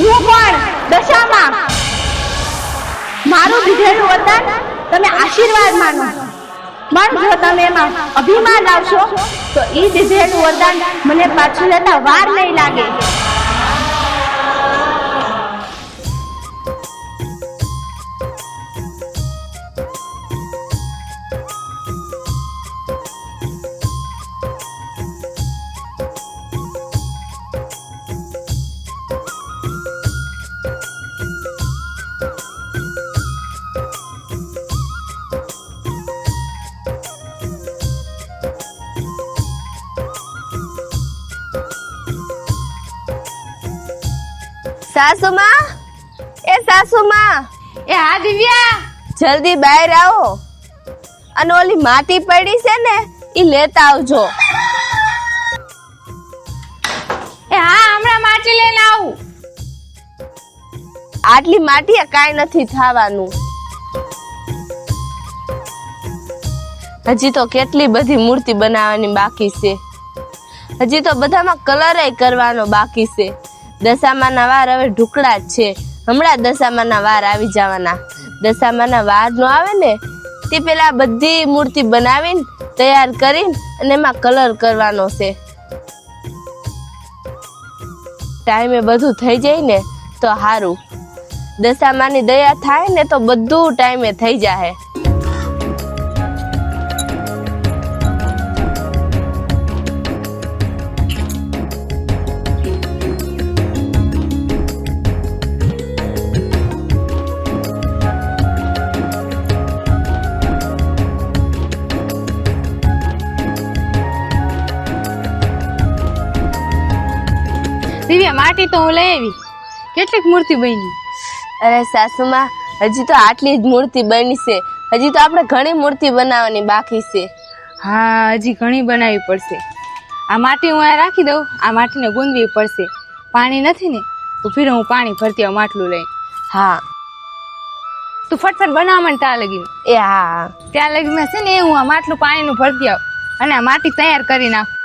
હું પણ દશામાં મારું દીધેલું વરદાન તમે આશીર્વાદ માનો. પણ જો તમે એમાં અભિમાન લાવશો તો ઈ દીધેલું વરદાન મને પાછું લેતા વાર નહીં લાગે. સાસુમાં, એ સાસુમાં, એ હા દિવ્યા, જલ્દી બહાર આવો અને ઓલી માટી પડી છે ને ઈ લેતા આવજો. એ હા હમણાં માટી લઈને આવું. આટલી માટી કાંઈ નથી થવાનું. હજી તો કેટલી બધી મૂર્તિ બનાવવાની બાકી છે. હજી તો બધામાં કલર કરવાનો બાકી છે. દશામાના વાર હવે ઢુકડા જ છે. હમણાં દશામાના વાર આવી જવાના. દશામાના વાર નો આવે ને તે પેલા બધી મૂર્તિ બનાવીને તૈયાર કરીને અને એમાં કલર કરવાનો છે. ટાઈમે બધું થઈ જાય ને તો સારું. દશામાની દયા થાય ને તો બધું ટાઈમે થઈ જાય. દિવ્યા માટી તો હું લઈ આવી. કેટલીક મૂર્તિ બની? અરે સાસુમાં, હજી તો આટલી જ મૂર્તિ બની છે. હજી તો આપણે ઘણી મૂર્તિ બનાવવાની બાકી છે. હા હજી ઘણી બનાવવી પડશે. આ માટી હું અહીંયા રાખી દઉં. આ માટીને ગુંદવી પડશે. પાણી નથી ને તો ફિર હું પાણી ભરતી આવું માટલું લઈ. હા તું ફટફટ બનાવ મને ત્યાં લગી. એ હા ત્યાં લગી મેં છે ને હું આ માટલું પાણીનું ભરતી આવું અને આ માટી તૈયાર કરી નાખું.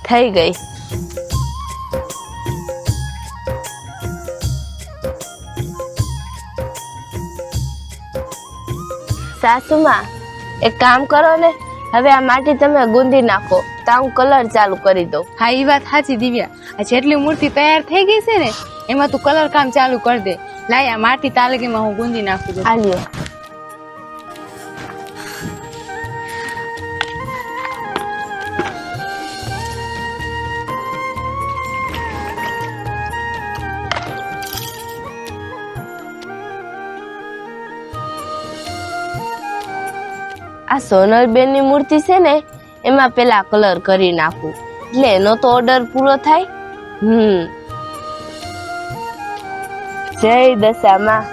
થઈ ગઈ. સાસુમાં, એક કામ કરો ને, હવે આ માટી તમે ગુંદી નાખો તો હું કલર ચાલુ કરી દઉં. હા એ વાત સાચી દિવ્યા. આ જેટલી મૂર્તિ તૈયાર થઈ ગઈ છે ને એમાં તું કલર કામ ચાલુ કરી દે. લાય આ માટી તાલગીમાં હું ગુંદી નાખું છું. આલ્યો. આ સોનલબેન ની મૂર્તિ છે ને એમાં પેલા કલર કરી નાખું એટલે એનો તો ઓર્ડર પૂરો થાય. જય દશામાં.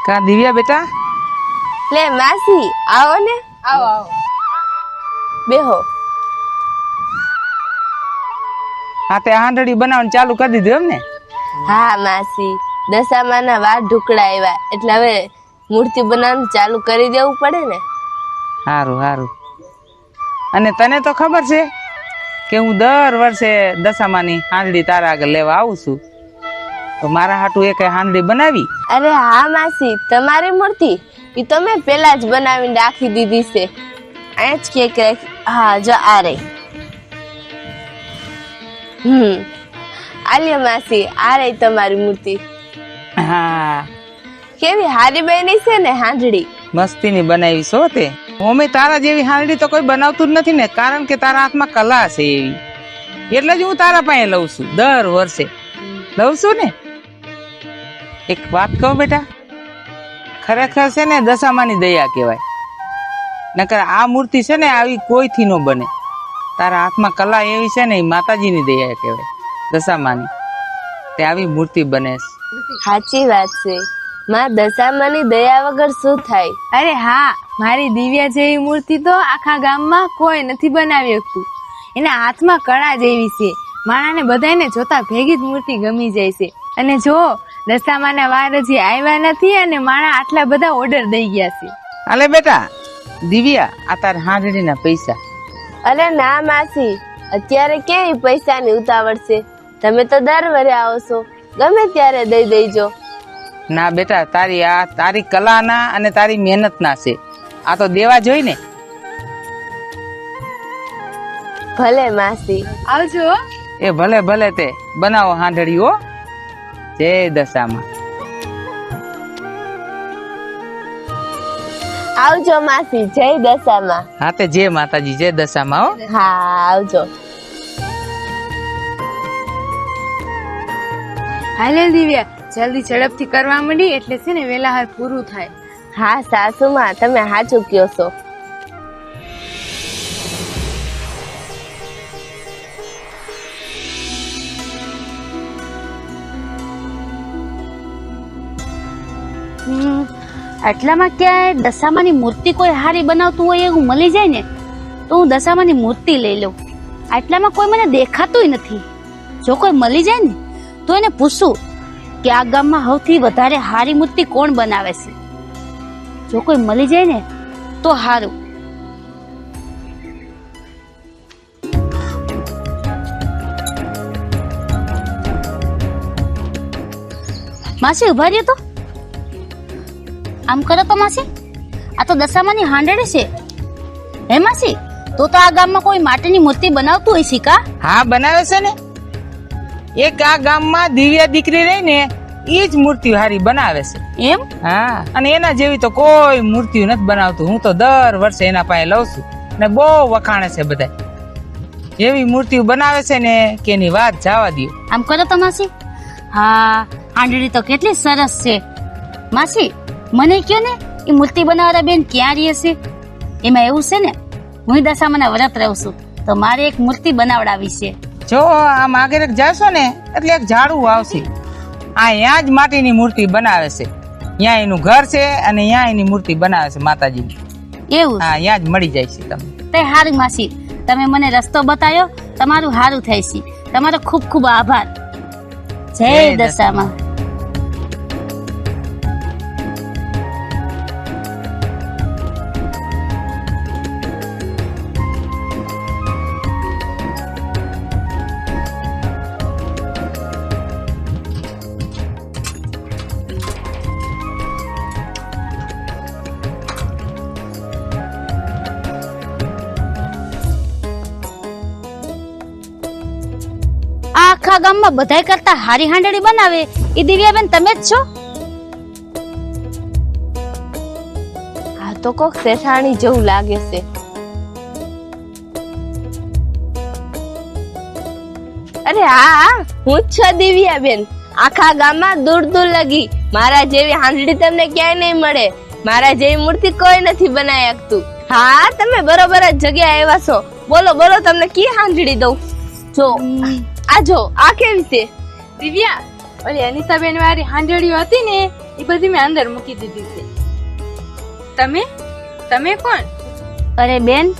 કા દિવ્યા બેટા? લે માસી આવો ને. આવો આવો બેહો. હા તે હાંડળી બનાવવાનું ચાલુ કરી દીધું એમ ને? હા માસી, દશામાના વાર ઢુકડા આવ્યા એટલે હવે મૂર્તિ બનાવવાનું ચાલુ કરી દેવું પડે ને. સારું સારું. અને તને તો ખબર છે કે હું દર વર્ષે દશામાની હાંડળી તારા આગળ લેવા આવું છું. તો મારા હાટું એક હાંડળી બનાવી. અરે હા માસી, તમારી મૂર્તિ ઈ તમે પેલા જ બનાવીને રાખી દીધી છે. અહીંયા જ ક્યાંક હા જો આ રહી. આલ્યો માસી, આ રહી તમારી મૂર્તિ. હા કેવી હારી બની છે ને હાંડડી. મસ્તીની બનાવી છો તે. અમે તારા જેવી હાંડડી તો કોઈ બનાવતું જ નથી ને, કારણ કે તારા હાથમાં કલા છે એવી, એટલે જ હું તારા પાસે લઉં છું. દર વર્ષે લઉં છું ને. એક વાત કહું બેટા, ખરેખર છે ને દશામાની દયા કહેવાય. નકર આ મૂર્તિ છે ને આવી કોઈથી ન બને. તારા હાથમાં કલા એવી છે ને, એ માતાજીની દયા કહેવાય, દશામાની. તે આવી મૂર્તિ બને છે. સાચી વાત છે. માં દશામાની દયા વગર શું થાય? અરે હા, મારી દિવ્યા જેવી મૂર્તિ તો આખા ગામમાં કોઈ નથી બનાવી શકતું. એના હાથમાં કળા જેવી છે, માણાને બધાને જોતા ભેગી જ મૂર્તિ ગમી જાય છે. અને જો દશામાના વાર હજી આવ્યા નથી અને માણા આટલા બધા ઓર્ડર દઈ ગયા છે. હાલે બેટા દિવ્યા, આ તાર હાંડડીના પૈસા. અરે ના માસી, અત્યારે કેવી પૈસાની ઉતાવળ છે? તમે તો દર વરે આવો છો, ગમે ત્યારે દઈ દેજો. ના બેટા, તારી કલાના અને તારી મહેનતના છે, આ તો દેવા જોઈ ને. ભલે માસી. આવજો. એ ભલે ભલે, તે બનાવો હાંડડી હો. જય દશામાં. આવજો માસી, જય દશામાં. હા તે જય માતાજી, જય દશામાં હો. હા આવજો. હાલે દિવ્યા, જલ્દી ઝડપથી કરવા માંડી એટલે છે ને વેલા હાર પૂરું થાય. હા સાસુમાં, તમે સાચું કયો છો. આટલામાં ક્યાંય દશામાની મૂર્તિ કોઈ હારી બનાવતું હોય એવું મળી જાય ને તો હું દશામાની મૂર્તિ લઈ લઉં. આટલામાં કોઈ મને દેખાતું નથી. જો કોઈ મળી જાય ને તો એને પૂછું કે આ ગામમાં સૌથી વધારે હારી મૂર્તિ કોણ બનાવે છે. જો કોઈ મળી જાય ને તો હારું. માસી ઉભા રહ્યો તો. આમ કરો તો માસી, આ તો દશામાની હાંડડી છે. હે માસી, તો આ ગામમાં કોઈ માટીની મૂર્તિ બનાવતું હોય છે કા? હા બનાવે છે ને. એક આ ગામમાં દિવ્યા દીકરી રહી ને, એ જ મૂર્તિ હારી બનાવે છે. એમ? હા, અને એના જેવી તો કોઈ મૂર્તિ નથી બનાવતું. હું તો દર વર્ષે એના પાસે લઉં છું ને બહુ વખાણે છે બધા. એવી મૂર્તિ બનાવે છે ને કે એની વાત જવા દો. આમ કરો તો માસી. હા, હાંડડી તો કેટલી સરસ છે. માસી મને કયો ને, એ મૂર્તિ બનાવવાળા બેન ક્યાં રહે છે? એમાં એવું છે ને, હું દશામાના વ્રત રહું છું તો મારે એક મૂર્તિ બનાવડાવી છે. જો આમ આગળ જાશો ને એટલે એક ઝાડવું આવશે. અહીંયા જ માટીની મૂર્તિ બનાવે છે. ત્યાં એનું ઘર છે અને ત્યાં એની મૂર્તિ બનાવે છે માતાજીની. એવું? હા, ત્યાં જ મળી જાય છે તમને. તે હારું માસી, તમે મને રસ્તો બતાવ્યો, તમારું હારું થાય છે. તમારો ખૂબ ખૂબ આભાર. જય દશામાં. આખા ગામમાં બધાય કરતા હારી હાંડડી બનાવે એ દિવ્યાબેન તમે જ છો? આ તો કોક શેઠાણી જેવું લાગે છે. અરે હા, હું જ છું દિવ્યાબેન. આખા ગામમાં દૂર દૂર લગી મારા જેવી હાંડડી તમને ક્યાંય નહીં મળે. મારા જેવી મૂર્તિ કોઈ નથી બનાવી શકતું. હા, તમે બરોબર જ જગ્યાએ આવ્યા છો. બોલો બોલો, તમને કી હાંડડી દઉં? જો આ જો, આ કેવી છે? દિવ્યા, ઓલી અનિતાબેન વાળી હાંડડીઓ હતી ને એ બધી મેં અંદર મૂકી દીધી છે. તમે કોણ? અરે બેન,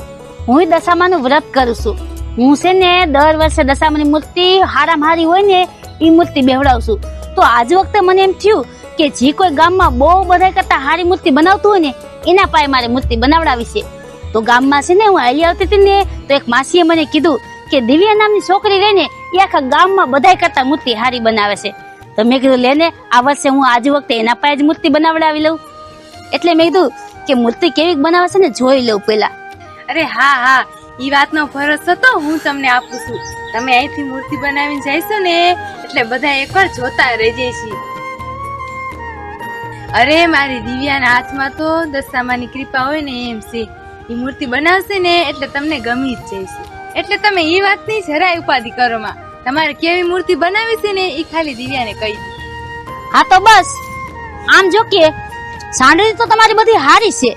હું દશામાનું વ્રત કરું છું. હું છે ને દર વર્ષે દશામાની મૂર્તિ હારામાં હારી હોય ને એ મૂર્તિ બેવડાવું છું. તો આજ વખતે મને એમ થયું કે જે કોઈ ગામમાં બહુ બધા કરતા હારી મૂર્તિ બનાવતું હોય ને એના પાસે મારે મૂર્તિ બનાવડાવી છે. તો ગામમાં છે ને હું હાલી આવતી હતી ને તો એક માસીએ મને કીધું કે દિવ્યા નામની છોકરી રહી ને એ આખા ગામમાં બધા કરતા મૂર્તિ હારી બનાવે છે. તો મેં કીધું લે ને, આ વર્ષે હું આજ વખતે એના પાસે જ મૂર્તિ બનાવડાવી લઉં. એટલે મેં કીધું કે મૂર્તિ કેવી બનાવે છે ને જોઈ લઉં પેલા. અરે હા હા, ઈ વાતનો ભરોસો તો હું તમને આપું છું. તમે અહીંથી મૂર્તિ બનાવીને જઈશો ને એટલે બધા એકવાર જોતા રહી જઈશી. અરે મારી દિવ્યાના હાથમાં તો દશામાની કૃપા હોય ને એમ છે. ઈ મૂર્તિ બનાવશે ને એટલે તમને ગમી જ જશે. એટલે તમે ઈ વાતની જરાય ઉપાધિ કરો માં. તમારે કેવી મૂર્તિ બનાવી છે ને ઈ ખાલી દિવ્યાને કહી દો. હા તો બસ, આમ જો કે સાંડળી તો તમારી બધી હારી છે,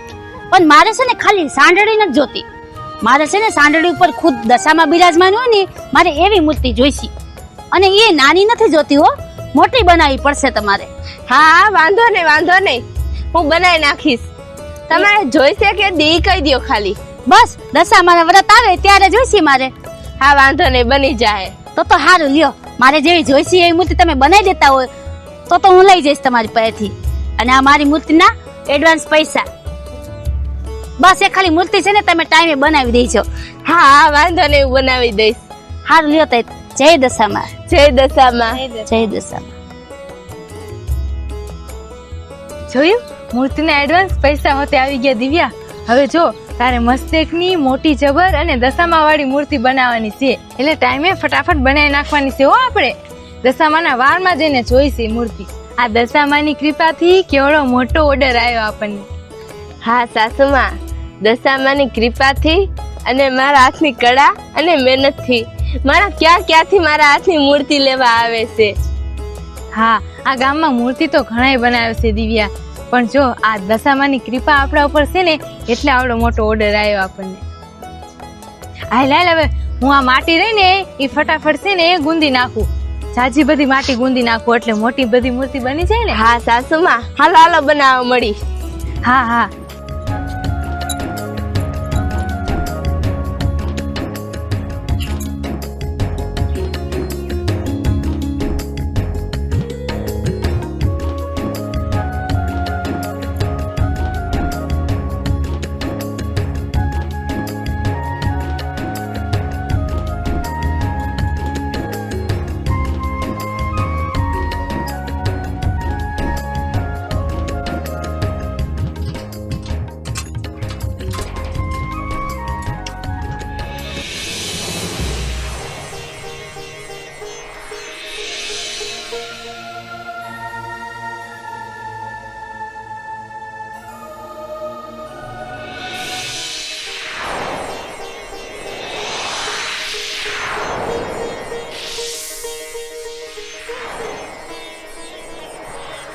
પણ મારે છે ને ખાલી સાંડળી નથી જોતી. મારે છે ને સાંડળી ઉપર ખુદ દશામાં બિરાજમાન હોય ને મારે એવી મૂર્તિ જોઈશે. અને એ નાની નથી જોતી હો, મોટી બનાવવી પડશે તમારે. હા વાંધો નહીં, હું બનાવી નાખીશ. તમારે જોઈશે કે દી કહી દો ખાલી. બસ દશામાના વ્રત આવે ત્યારે જોઈશે મારે. હા વાંધો નહીં, બની જાય. તો સારું લ્યો, મારે જેવી જોઈશે એવી મૂર્તિ તમે બનાવી દેતા હોય તો હું લઈ જઈશ તમારી પાસેથી. અને આ મારી મૂર્તિના એડવાન્સ પૈસા. બસ એ ખાલી મૂર્તિ છે ને તમે ટાઈમે બનાવી દેજો. હા વાંધો નહીં, હું બનાવી દઈશ. સારું લ્યો તો, જય દશામાં. જય દશામાં. જય દશામાં. જોયું, મૂર્તિના એડવાન્સ પૈસા હોતે આવી ગયા દિવ્યા. હવે જો તારે મસ્તેકની મોટી જબર અને દશામા વાળી મૂર્તિ બનાવવાની છે, એટલે ટાઈમે ફટાફટ બનાવી નાખવાની છે હો. આપણે દશામાના વારમાં જઈને જોઈશે મૂર્તિ. આ દશામાની કૃપાથી કેવડો મોટો ઓર્ડર આવ્યો આપણને. હા સાસુમાં, દશામાની કૃપાથી અને મારા હાથની કળા અને મહેનતથી મારા ક્યાંથી મારા હાથની મૂર્તિ લેવા આવે છે. હા, આ ગામમાં મૂર્તિ તો ઘણાય બનાવે છે દિવ્યા, પણ જો આ દશામાની કૃપા આપણા ઉપર છે ને એટલે આવડો મોટો ઓર્ડર આવ્યો આપણને. હાલ હવે હું આ માટી રહી ને એ ફટાફટ છે ને ગુંદી નાખું. જાજી બધી માટી ગુંદી નાખું એટલે મોટી બધી મૂર્તિ બની જાય ને. હા સાસુમાં, હાલો બનાવવા મળી. હા હા.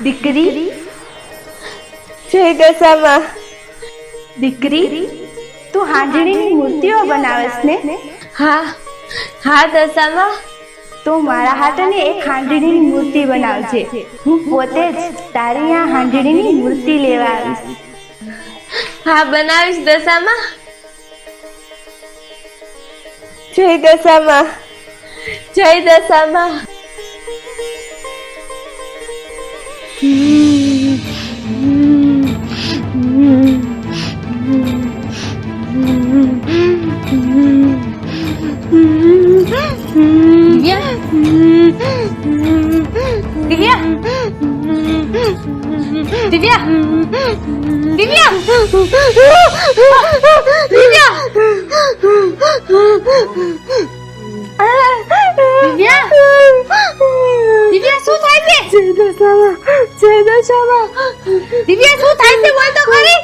દીકરી, જય દશામાં. દીકરી, તું હાંજણીની મૂર્તિઓ બનાવેશ ને? હા દશામાં. તો મારા હાથને એક હાંજણીની મૂર્તિ બનાવજે. હું પોતે જ તારી આ હાંજણીની મૂર્તિ લેવા આવીશ. હા બનાવીશ દશામાં. જય દશામાં. જય દશામાં. દિવ્યા, દિવ્યા, દિવ્યા, શું થાય છે? જય દશામાં. દિવ્યા શું થાય છે? બોલ તો ખરી.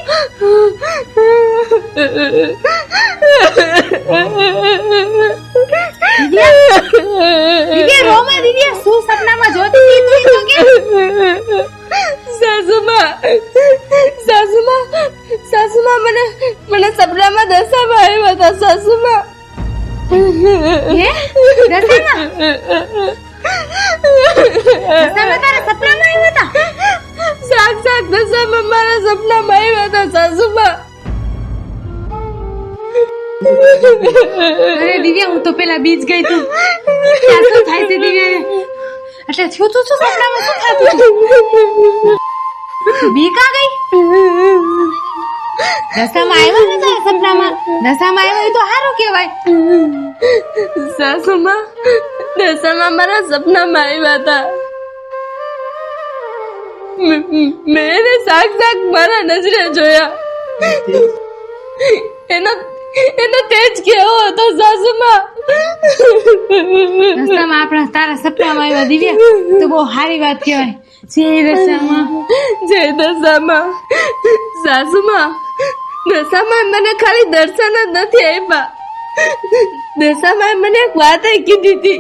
દિવ્યા રોમા, દિવ્યા શું સપનામાં જોતી હતી તું તો કે? સાસુમાં મને સપનામાં દશામાં આવ્યા હતા. સાસુમાં હે? દશામાં? દશામાં તારા સપનામાં આવ્યા હતા? સાક્ષાત દશામાં મારા સપનામાં આવ્યા હતા. સાસુમાં. અરે દિવ્યા, હું તો પેલા બીજ ગઈ તું. ત્યાં શું થાય છે દિવ્યા? એટલે થયું તું શું સપનામાં? શું થતું હતું? બીકા ગઈ? દશામાં આવ્યા ને તારા સપનામાં? દશામાં આવ્યા એ તો સારું કહેવાય. સાસુમાં, દશામાં મારા સપનામાં આવ્યા હતા. મેં એને સાક્ષાત મારા નજરે જોયા. એને તેજ કેવો હતો સાસુમાં. દશામાં આપણા તારા સપનામાં આવ્યા દિવ્યા તો બહુ સારી વાત કહેવાય. જય દશામાં. જય દશામાં. સાસુમાં, દશામાં મને ખાલી દર્શન જ નથી આપ્યા, દશામાં મને એક વાત કીધી હતી.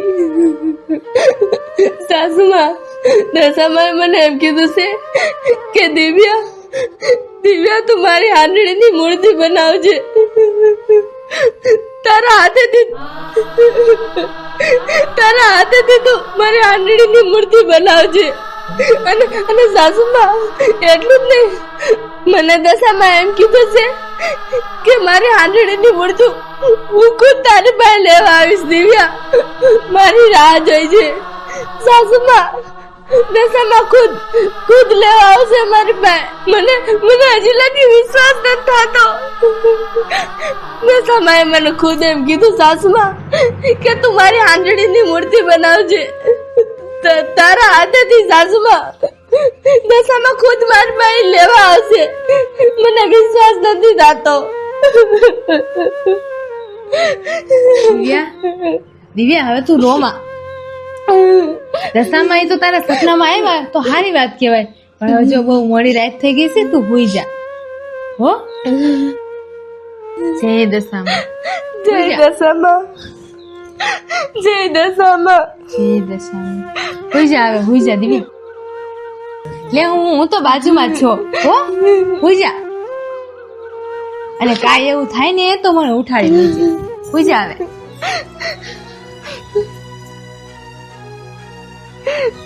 સાસુમાં, દશામાં મને એમ કીધું છે કે દિવ્યા તું મારી હાંડળીની મૂર્તિ બનાવજે, તારા હાથેથી તું મારી હાંડળીની મૂર્તિ બનાવજે. અને સાસુમાં એટલું જ નહીં, મને દશામાં એમ કીધું છે કે મારી હાંડળીની મૂર્તિ હું ખુદ તારી પાસે લેવા આવીશ. દિવ્યા મારી રાહ જોઈ છે. સાસુમાં, દશામાં ખુદ લેવા આવશે મારી પાસે. મને હજી લગી વિશ્વાસ નથી થતો. દશામાએ મને ખુદ એમ કીધું સાસુમાં કે તું મારી હાંડળીની મૂર્તિ બનાવજે તારા હાથેથી. સાસુમાં, દશામાં ખુદ મારી પાસે લેવા આવશે, મને વિશ્વાસ નથી થતો. દિવ્યા હવે તું રોમાં. દશામાં એ તો તારા સપનામાં આવ્યા તો સારી વાત કહેવાય, પણ હવે જો બહુ મોડી રાત થઈ ગઈ છે તું હુઈ જા હો. જય દશામાં. જય દશામાં. જય દશામાં. જય દશામાં. હુઈ જા હવે, હુઈ જા દિવ્યા. લે હું તો બાજુમાં જ છું હો, હુઈ જા. અને કાંઈ એવું થાય ને તો મને ઉઠાડી લેજે. હુઈ જા હવે.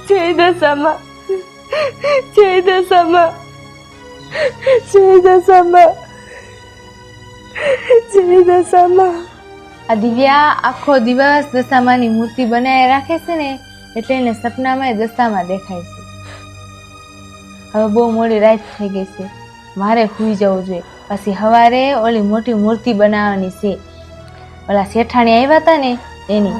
જય દશામાં. જય દશામાં. જય દશામાં. જય દશામાં. આ દિવ્યા આખો દિવસ દશામાની મૂર્તિ બનાવી રાખે છે ને એટલે એને સપનામાં દશામાં દેખાય છે. હવે બહુ મોડી રાત થઈ ગઈ છે, મારે સુઈ જવું જોઈએ. પછી સવારે ઓલી મોટી મૂર્તિ બનાવવાની છે, ઓલા શેઠાણી આવ્યા હતા ને એની.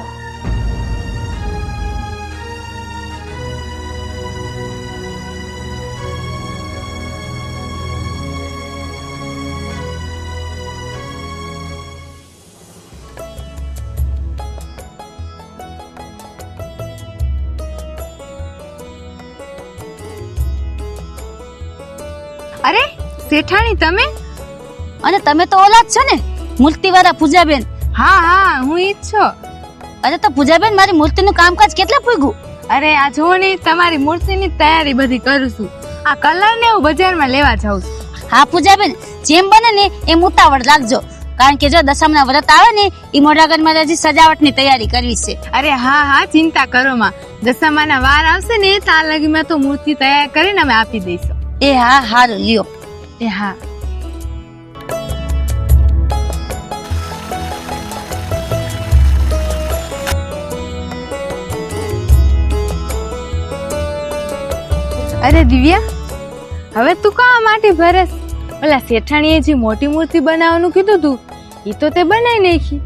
અરે શેઠાણી તમે? અને તમે તો ઓલા જ છો ને, મૂર્તિવાળા પૂજાબેન. હા હા હું ઈ જ છું. અરે તો પૂજાબેન, મારી મૂર્તિનું કામકાજ કેટલા પૂગ્યું? અરે આ જો ને તમારી મૂર્તિની તૈયારી બધી કરું છું. આ કલર ને હું બજારમાં લેવા જાઉં છું. હા પૂજાબેન, જેમ બને ને એમ ઉતાવળ રાખજો, કારણ કે જો દશામના વ્રત આવે ને એ મોઢાગઢમાં હજી સજાવટની તૈયારી કરવી છે. અરે હા હા ચિંતા કરો માં, દશામાના વાર આવશે ને ત્યાં લગીમાં તો મૂર્તિ તૈયાર કરીને અમે આપી દઈશું. એ હા, હારું લ્યો. એ હા. અરે દિવ્યા, હવે તું કા માટી ભરેસ? ઓલા શેઠાણીએ જે મોટી મૂર્તિ બનાવવાનું કીધું તું એ તો તે બનાવી નાખી.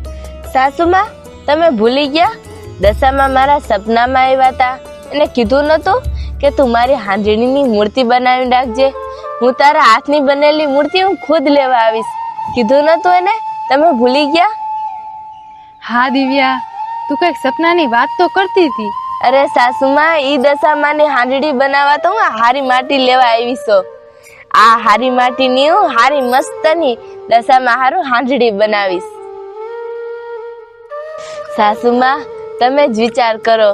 સાસુમાં, તમે ભૂલી ગયા? દશામાં મારા સપનામાં આવ્યા હતા અને કીધું નતું કે તું મારી હાંડળીની મૂર્તિ બનાવી રાખજે, હું તારા હાથની બનેલી મૂર્તિ હું ખુદ લેવા આવીશ. કીધું નતું એને? તમે ભૂલી ગયા? હા દિવ્યા, તું કઈક સપનાની વાત તો કરતી હતી. અરે સાસુમાં, ઈ દશામાની હાંડળી બનાવવા તો હું હારી માટી લેવા આવી છું. આ હારી માટીની હું હારી મસ્તની દશામાં હારું હાંડળી બનાવીશ. સાસુમાં, તમે જ વિચાર કરો,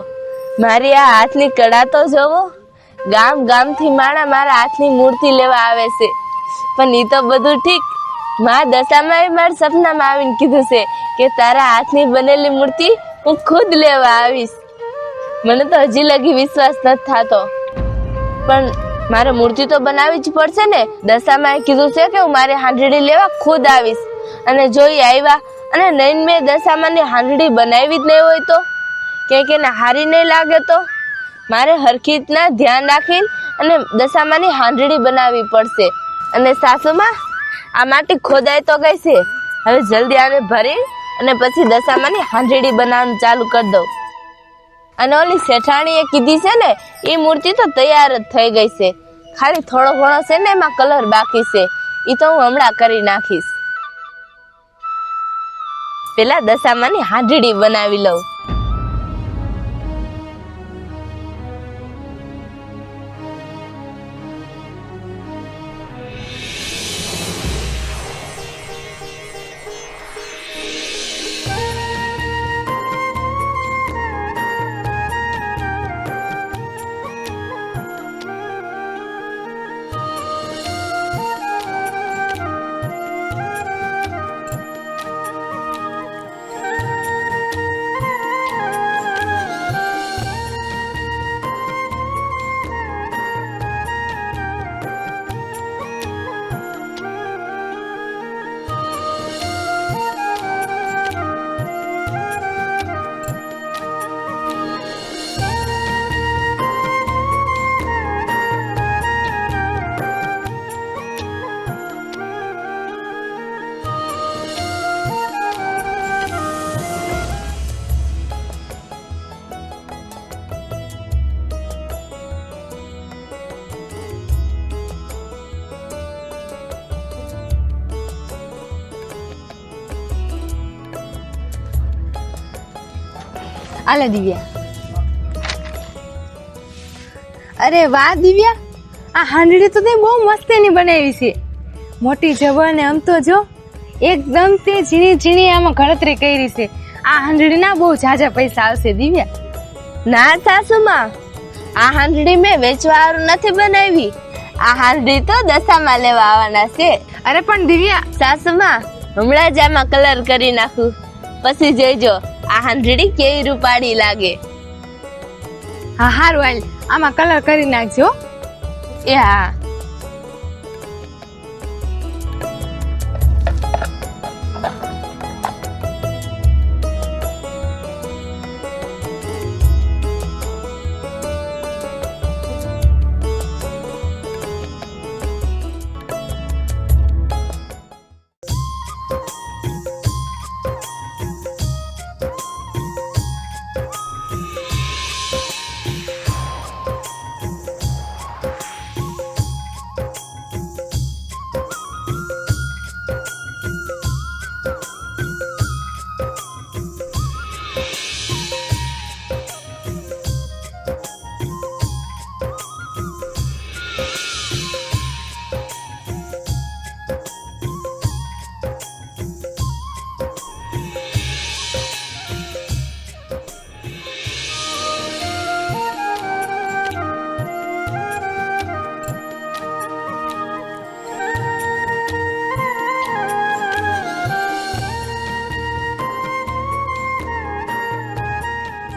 મારી આ હાથની કળા તો જોવો. ગામથી માણા મારા હાથની મૂર્તિ લેવા આવે છે, પણ ઈ તો બધું ઠીક, માં દશામાં મારા સપનામાં આવીને કીધું છે કે તારા હાથની બનેલી મૂર્તિ હું ખુદ લેવા આવીશ. મને તો હજી લગી વિશ્વાસ નથી થતો, પણ મારે મૂર્તિ તો બનાવવી જ પડશે ને. દશામાં કીધું છે કે હું મારી હાંડળી લેવા ખુદ આવીશ, અને જો એ આવ્યા અને નહીં મેં દશામાની હાંડળી બનાવી જ નહીં હોય તો કે એને હારી નહીં લાગે તો મારે હરખી રીતના ધ્યાન રાખીને અને દશામાની હાંડળી બનાવવી પડશે. અને સાસુમાં, આ માટી ખોદાય તો ગઈ છે, હવે જલ્દી આને ભરી અને પછી દશામાની હાંડળી બનાવવાનું ચાલુ કરી દઉં. અને ઓલી શેઠાણીએ કીધી છે ને એ મૂર્તિ તો તૈયાર જ થઈ ગઈ છે, ખાલી થોડો ઘણો છે ને એમાં કલર બાકી છે, એ તો હું હમણાં કરી નાખીશ. પેલા દશામાની હાંડડી બનાવી લઉં. આલે દિવ્યા. અરે વાહ દિવ્યા, આ હાંડડી તો તે બહુ મસ્તીની બનાવી છે. મોટી જબર ને આમ તો જો એકદમ તે ઝીણી ઝીણી આમાં ગણતરી કરી છે. આ હાંડડીના બહુ ઝાઝા પૈસા આવશે દિવ્યા. ના સાસુમાં, આ હાંડડી મેં વેચવા હારું નથી બનાવી. આ હાંડડી તો દશામાં લેવા આવવાના છે. અરે પણ દિવ્યા, સાસુમાં, હમણાં જ આમાં કલર કરી નાખું, પછી જોઈજો આ હાંડડી કેવી રૂપાળી લાગે. હા હારું હાલ, આમાં કલર કરી નાખજો. એ હા.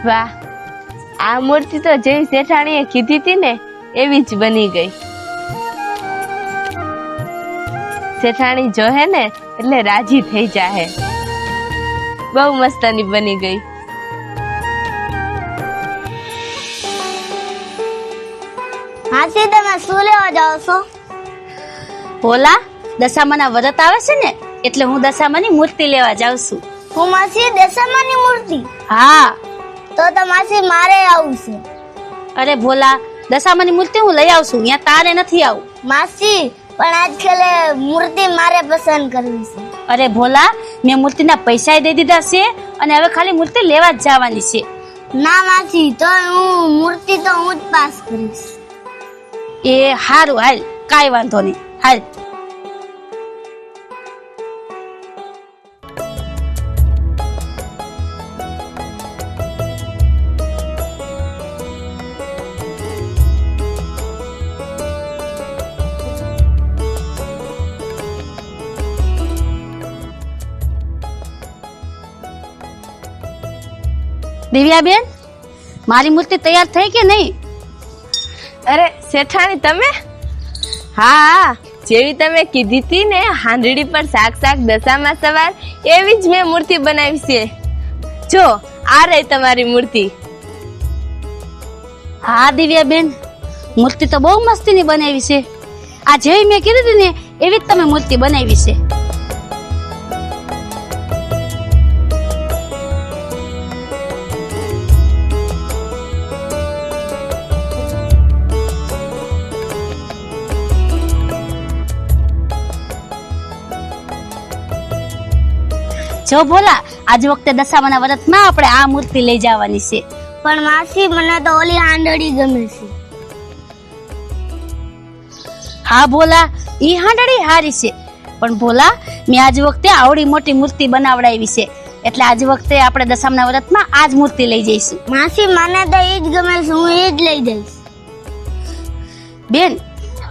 વાહ, આ મૂર્તિ તો જેવી શેઠાણીએ કીધી હતી ને એવી જ બની ગઈ. શેઠાણી જોહે ને એટલે રાજી થઈ જાહે. બહુ મસ્તની બની ગઈ. હાથી તમે શું લેવા જાઓ છો? ભોલા, દશામાના વ્રત આવે છે ને એટલે હું દશામાની મૂર્તિ લેવા જાઉં છું. હું માસી દશામાની મૂર્તિ? હા. તો માસી મારે આવું છે. અરે ભોલા, દશામાની મૂર્તિ હું લઈ આવશું, અહીંયા તારે નથી આવું. માસી પણ આજકાલે મૂર્તિ મારે પસંદ કરવી છે. અરે ભોલા, મેં મૂર્તિના પૈસા દઈ દીધા છે અને હવે ખાલી મૂર્તિ લેવા જ જવાની છે. ના માસી, તો હું મૂર્તિ તો હું જ પાસ કરીશ. એ હારું, હાલ, કાઈ વાંધો નહીં, હાલ. દિવ્યાબેન, મારી મૂર્તિ તૈયાર થઈ કે નહીં? અરે શેઠાણી તમે? હા, જેવી તમે કીધી હતી ને હાંડડી પર શાક શાક દશામાં સવાર, એવી જ મેં મૂર્તિ બનાવી છે. જો આ રહી તમારી મૂર્તિ. હા દિવ્યાબેન, મૂર્તિ તો બહુ મસ્તીની બનાવી છે. આ જેવી મેં કીધી હતી ને એવી જ તમે મૂર્તિ બનાવી છે. જો ભોલા, આજ વખતે દશામાના વ્રતમાં આપણે આ મૂર્તિ લઈ જવાની છે. પણ માસી મને તો ઓલી હાંડળી ગમે છે. હા ભોલા, ઈ હાંડળી હારી છે, પણ ભોલા મેં આજ વખતે આવડી મોટી મૂર્તિ બનાવડાવી છે, એટલે આજ વખતે આપણે દશામાના વ્રતમાં આ જ મૂર્તિ લઈ જઈશું. માસી મને તો ઈ જ ગમે છે, હું ઈ જ લઈ જઈશ. બેન,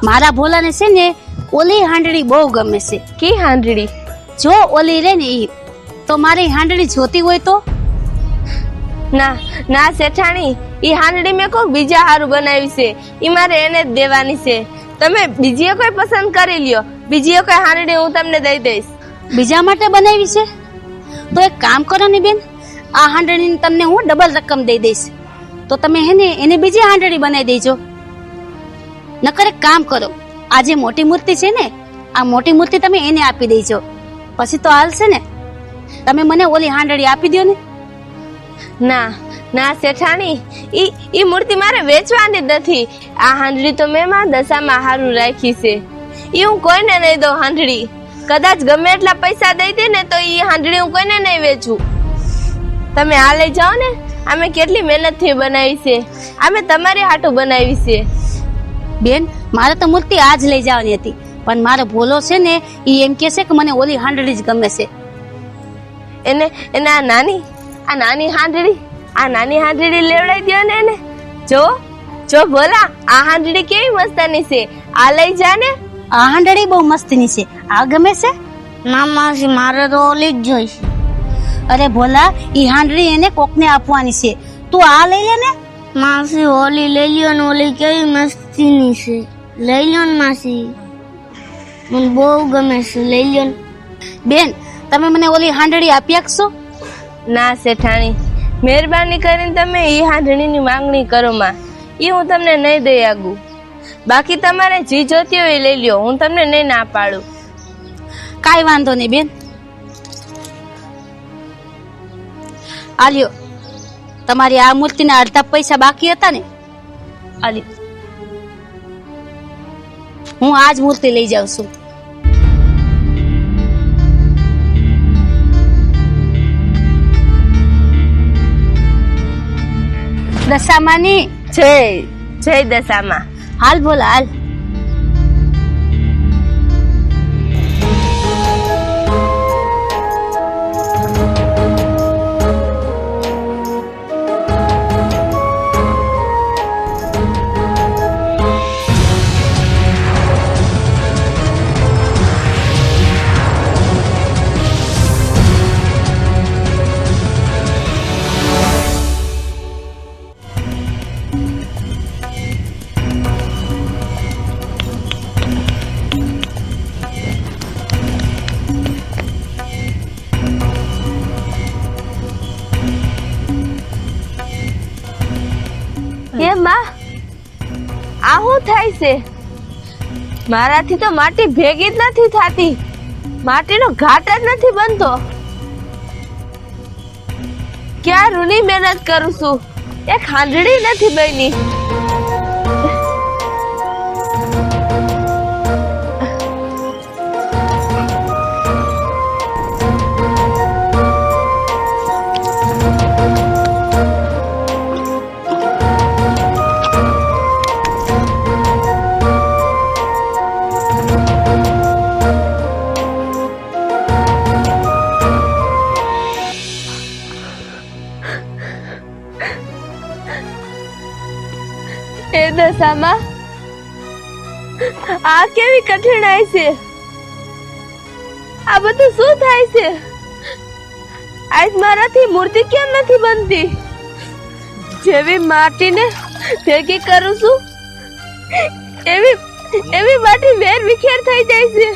મારા ભોલાને છે ને ઓલી હાંડળી બહુ ગમે છે. કી હાંડળી? જો ઓલી રે ને ઈ, તો મારી હાંડળી જોતી હોય તો? ના ના શેઠાણી, ઈ હાંડળી મેં કોઈ બીજા હારું બનાવી છે, ઈ મારે એને જ દેવાની છે. તમે બીજી કોઈ પસંદ કરી લ્યો, બીજી કોઈ હાંડળી હું તમને દઈ દઈશ. બીજા માટે બનાવી છે? તો એક કામ કરો ને બેન, આ હાંડળીની તમને હું ડબલ રકમ દઈ દઈશ, તો તમે હેને એને બીજી હાંડળી બનાવી દેજો. નકર એક કામ કરો, આ જે મોટી મૂર્તિ છે ને, આ મોટી મૂર્તિ તમે એને આપી દેજો, પછી તો હાલશે ને? તમે મને ઓલી હાંડળી આપી દો ને. ના ના શેઠાણી, ઈ મૂર્તિ મારે વેચવાની જ નથી. આ હાંડળી તો મેં માં દશામાં હારું રાખી છે, ઈ હું કોઈને નહીં દઉં હાંડળી. કદાચ ગમે એટલા પૈસા દઈ દે ને તો ઈ હાંડળી હું કોઈને નહીં વેચું. તમે આ લઈ જાઓ ને, અમે કેટલી મહેનત થી બનાવી છે, અમે તમારી હાટું બનાવી છે. બેન, મારે તો મૂર્તિ આજ લઈ જવાની હતી, પણ મારો ભોલો છે ને ઈ એમ કહે છે કે મને ઓલી હાંડળી જ ગમે છે. એને આ નાની હાંડળી લેવડાવી દો ને એને. જો ભોલા, આ હાંડળી કેવી મસ્તાની છે, આ લઈ જા ને. આ હાંડળી બહુ મસ્તીની છે, આ ગમે છે? ના માસી, મારે તો ઓલી જ જોઈશે. અરે ભોલા, ઈ હાંડળી એને કોકને આપવાની છે, તું આ લઈ લે ને. માસી ઓલી લઈ લ્યો ને, ઓલી કેવી મસ્તીની છે, લઈ લ્યો ને માસી, મને બહુ ગમે છે, લઈ લ્યો ને. બેન, તમે મને ઓલી હાંડળી આપી આપશો? ના શેઠાણી, મહેરબાની કરીને તમે ઈ હાંડળીની માંગણી કરો માં, ઈ હું તમને નહીં દઈ આગું. બાકી તમારે જી જોતી હોય લઈ લ્યો, હું તમને નહીં ના પાડું. કાઈ વાંધો નહીં બેન, આલ્યો, તમારી આ મૂર્તિના અડધા પૈસા બાકી હતા ને, આલ્યો, હું આજ મૂર્તિ લઈ જાઉં છું. દશામાની જય દશામાં. હાલ ભોલા હાલ. હે માં, આ શું થાય છે? મારાથી તો માટી ભેગી જ નથી થાતી, માટીનો ઘાટ જ નથી બનતો. ક્યાં રૂની મહેનત કરું છું, એક હાંડળી નથી બની. એ દશામાં, આ કેવી કઠિનાઈ છે, આ બધું શું થાય છે? આજ મારાથી મૂર્તિ કેમ નથી બનતી? જેવી માટીને ભેગી કરું છું એવી માટી વેર વિખેર થઈ જાય છે.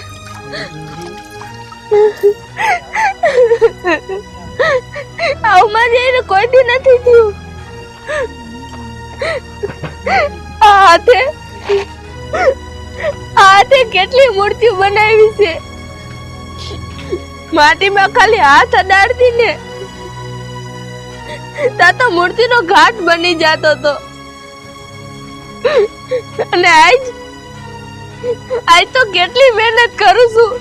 આવું મારે એને કોઈ દી નથી થયું. આ હાથે કેટલી મૂર્તિઓ બનાવી છે, માટીમાં ખાલી હાથ અડાડતી ને તા તો મૂર્તિનો ઘાટ બની જતો હતો. અને આજ તો કેટલી મહેનત કરું છું,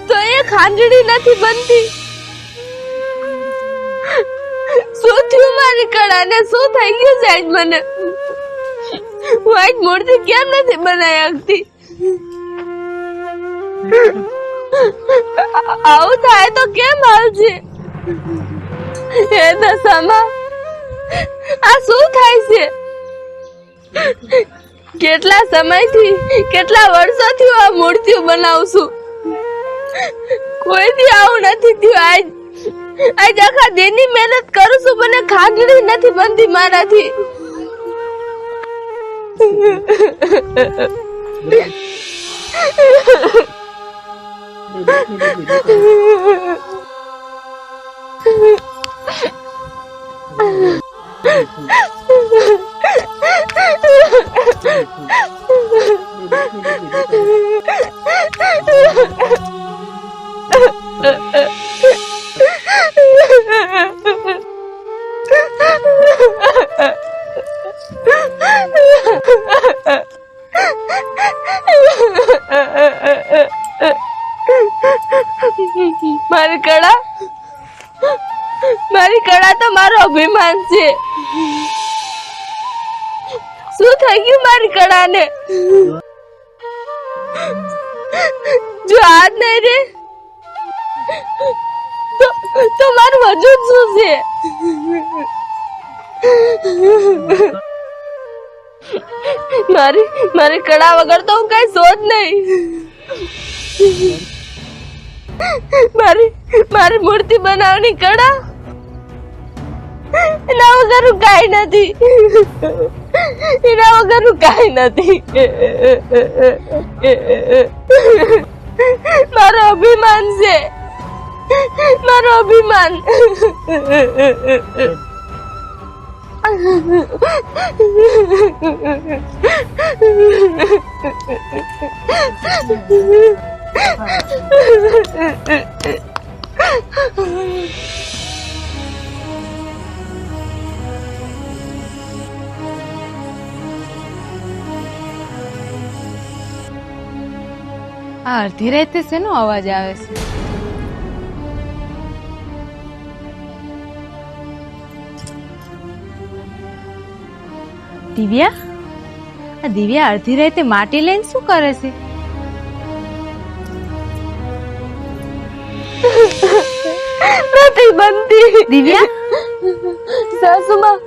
તો એ ખાંડણી નથી બનતી. શું થયું મારી કળાને? શું થઈ ગયું છે આજ મને? હું આજ મૂર્તિ કેમ નથી બનાવી શકતી? આવું થાય તો કેમ હાલશે? હે દશામાં, આ શું થાય છે? કેટલા સમયથી, કેટલા વર્ષોથી હું આ મૂર્તિઓ બનાવું છું. કોઈ દી આવું નથી થયું. આજ આખા દિનની મહેનત કરું છું, મને ખાંડણી નથી બનતી મારાથી. મારી કળા તો મારો અભિમાન છે. શું થઈ ગયું મારી કળાને? જો હાથ નહીં રે તો મારું વજૂદ શું છે? મારી કળા વગર તો હું કઈ શોધ નહીં. મારી મૂર્તિ બનાવવાની કળા, એના વગર હું કાંઈ નથી. એના વગર હું કાંઈ નથી. મારો અભિમાન છે, મારો અભિમાન. આ અડધી રાતે શેનો અવાજ આવે છે? દિવ્યા, આ દિવ્યા અડધી રાતે માટી લઈને શું કરે છે? નથી બનતી. દિવ્યા, સાસુમાં,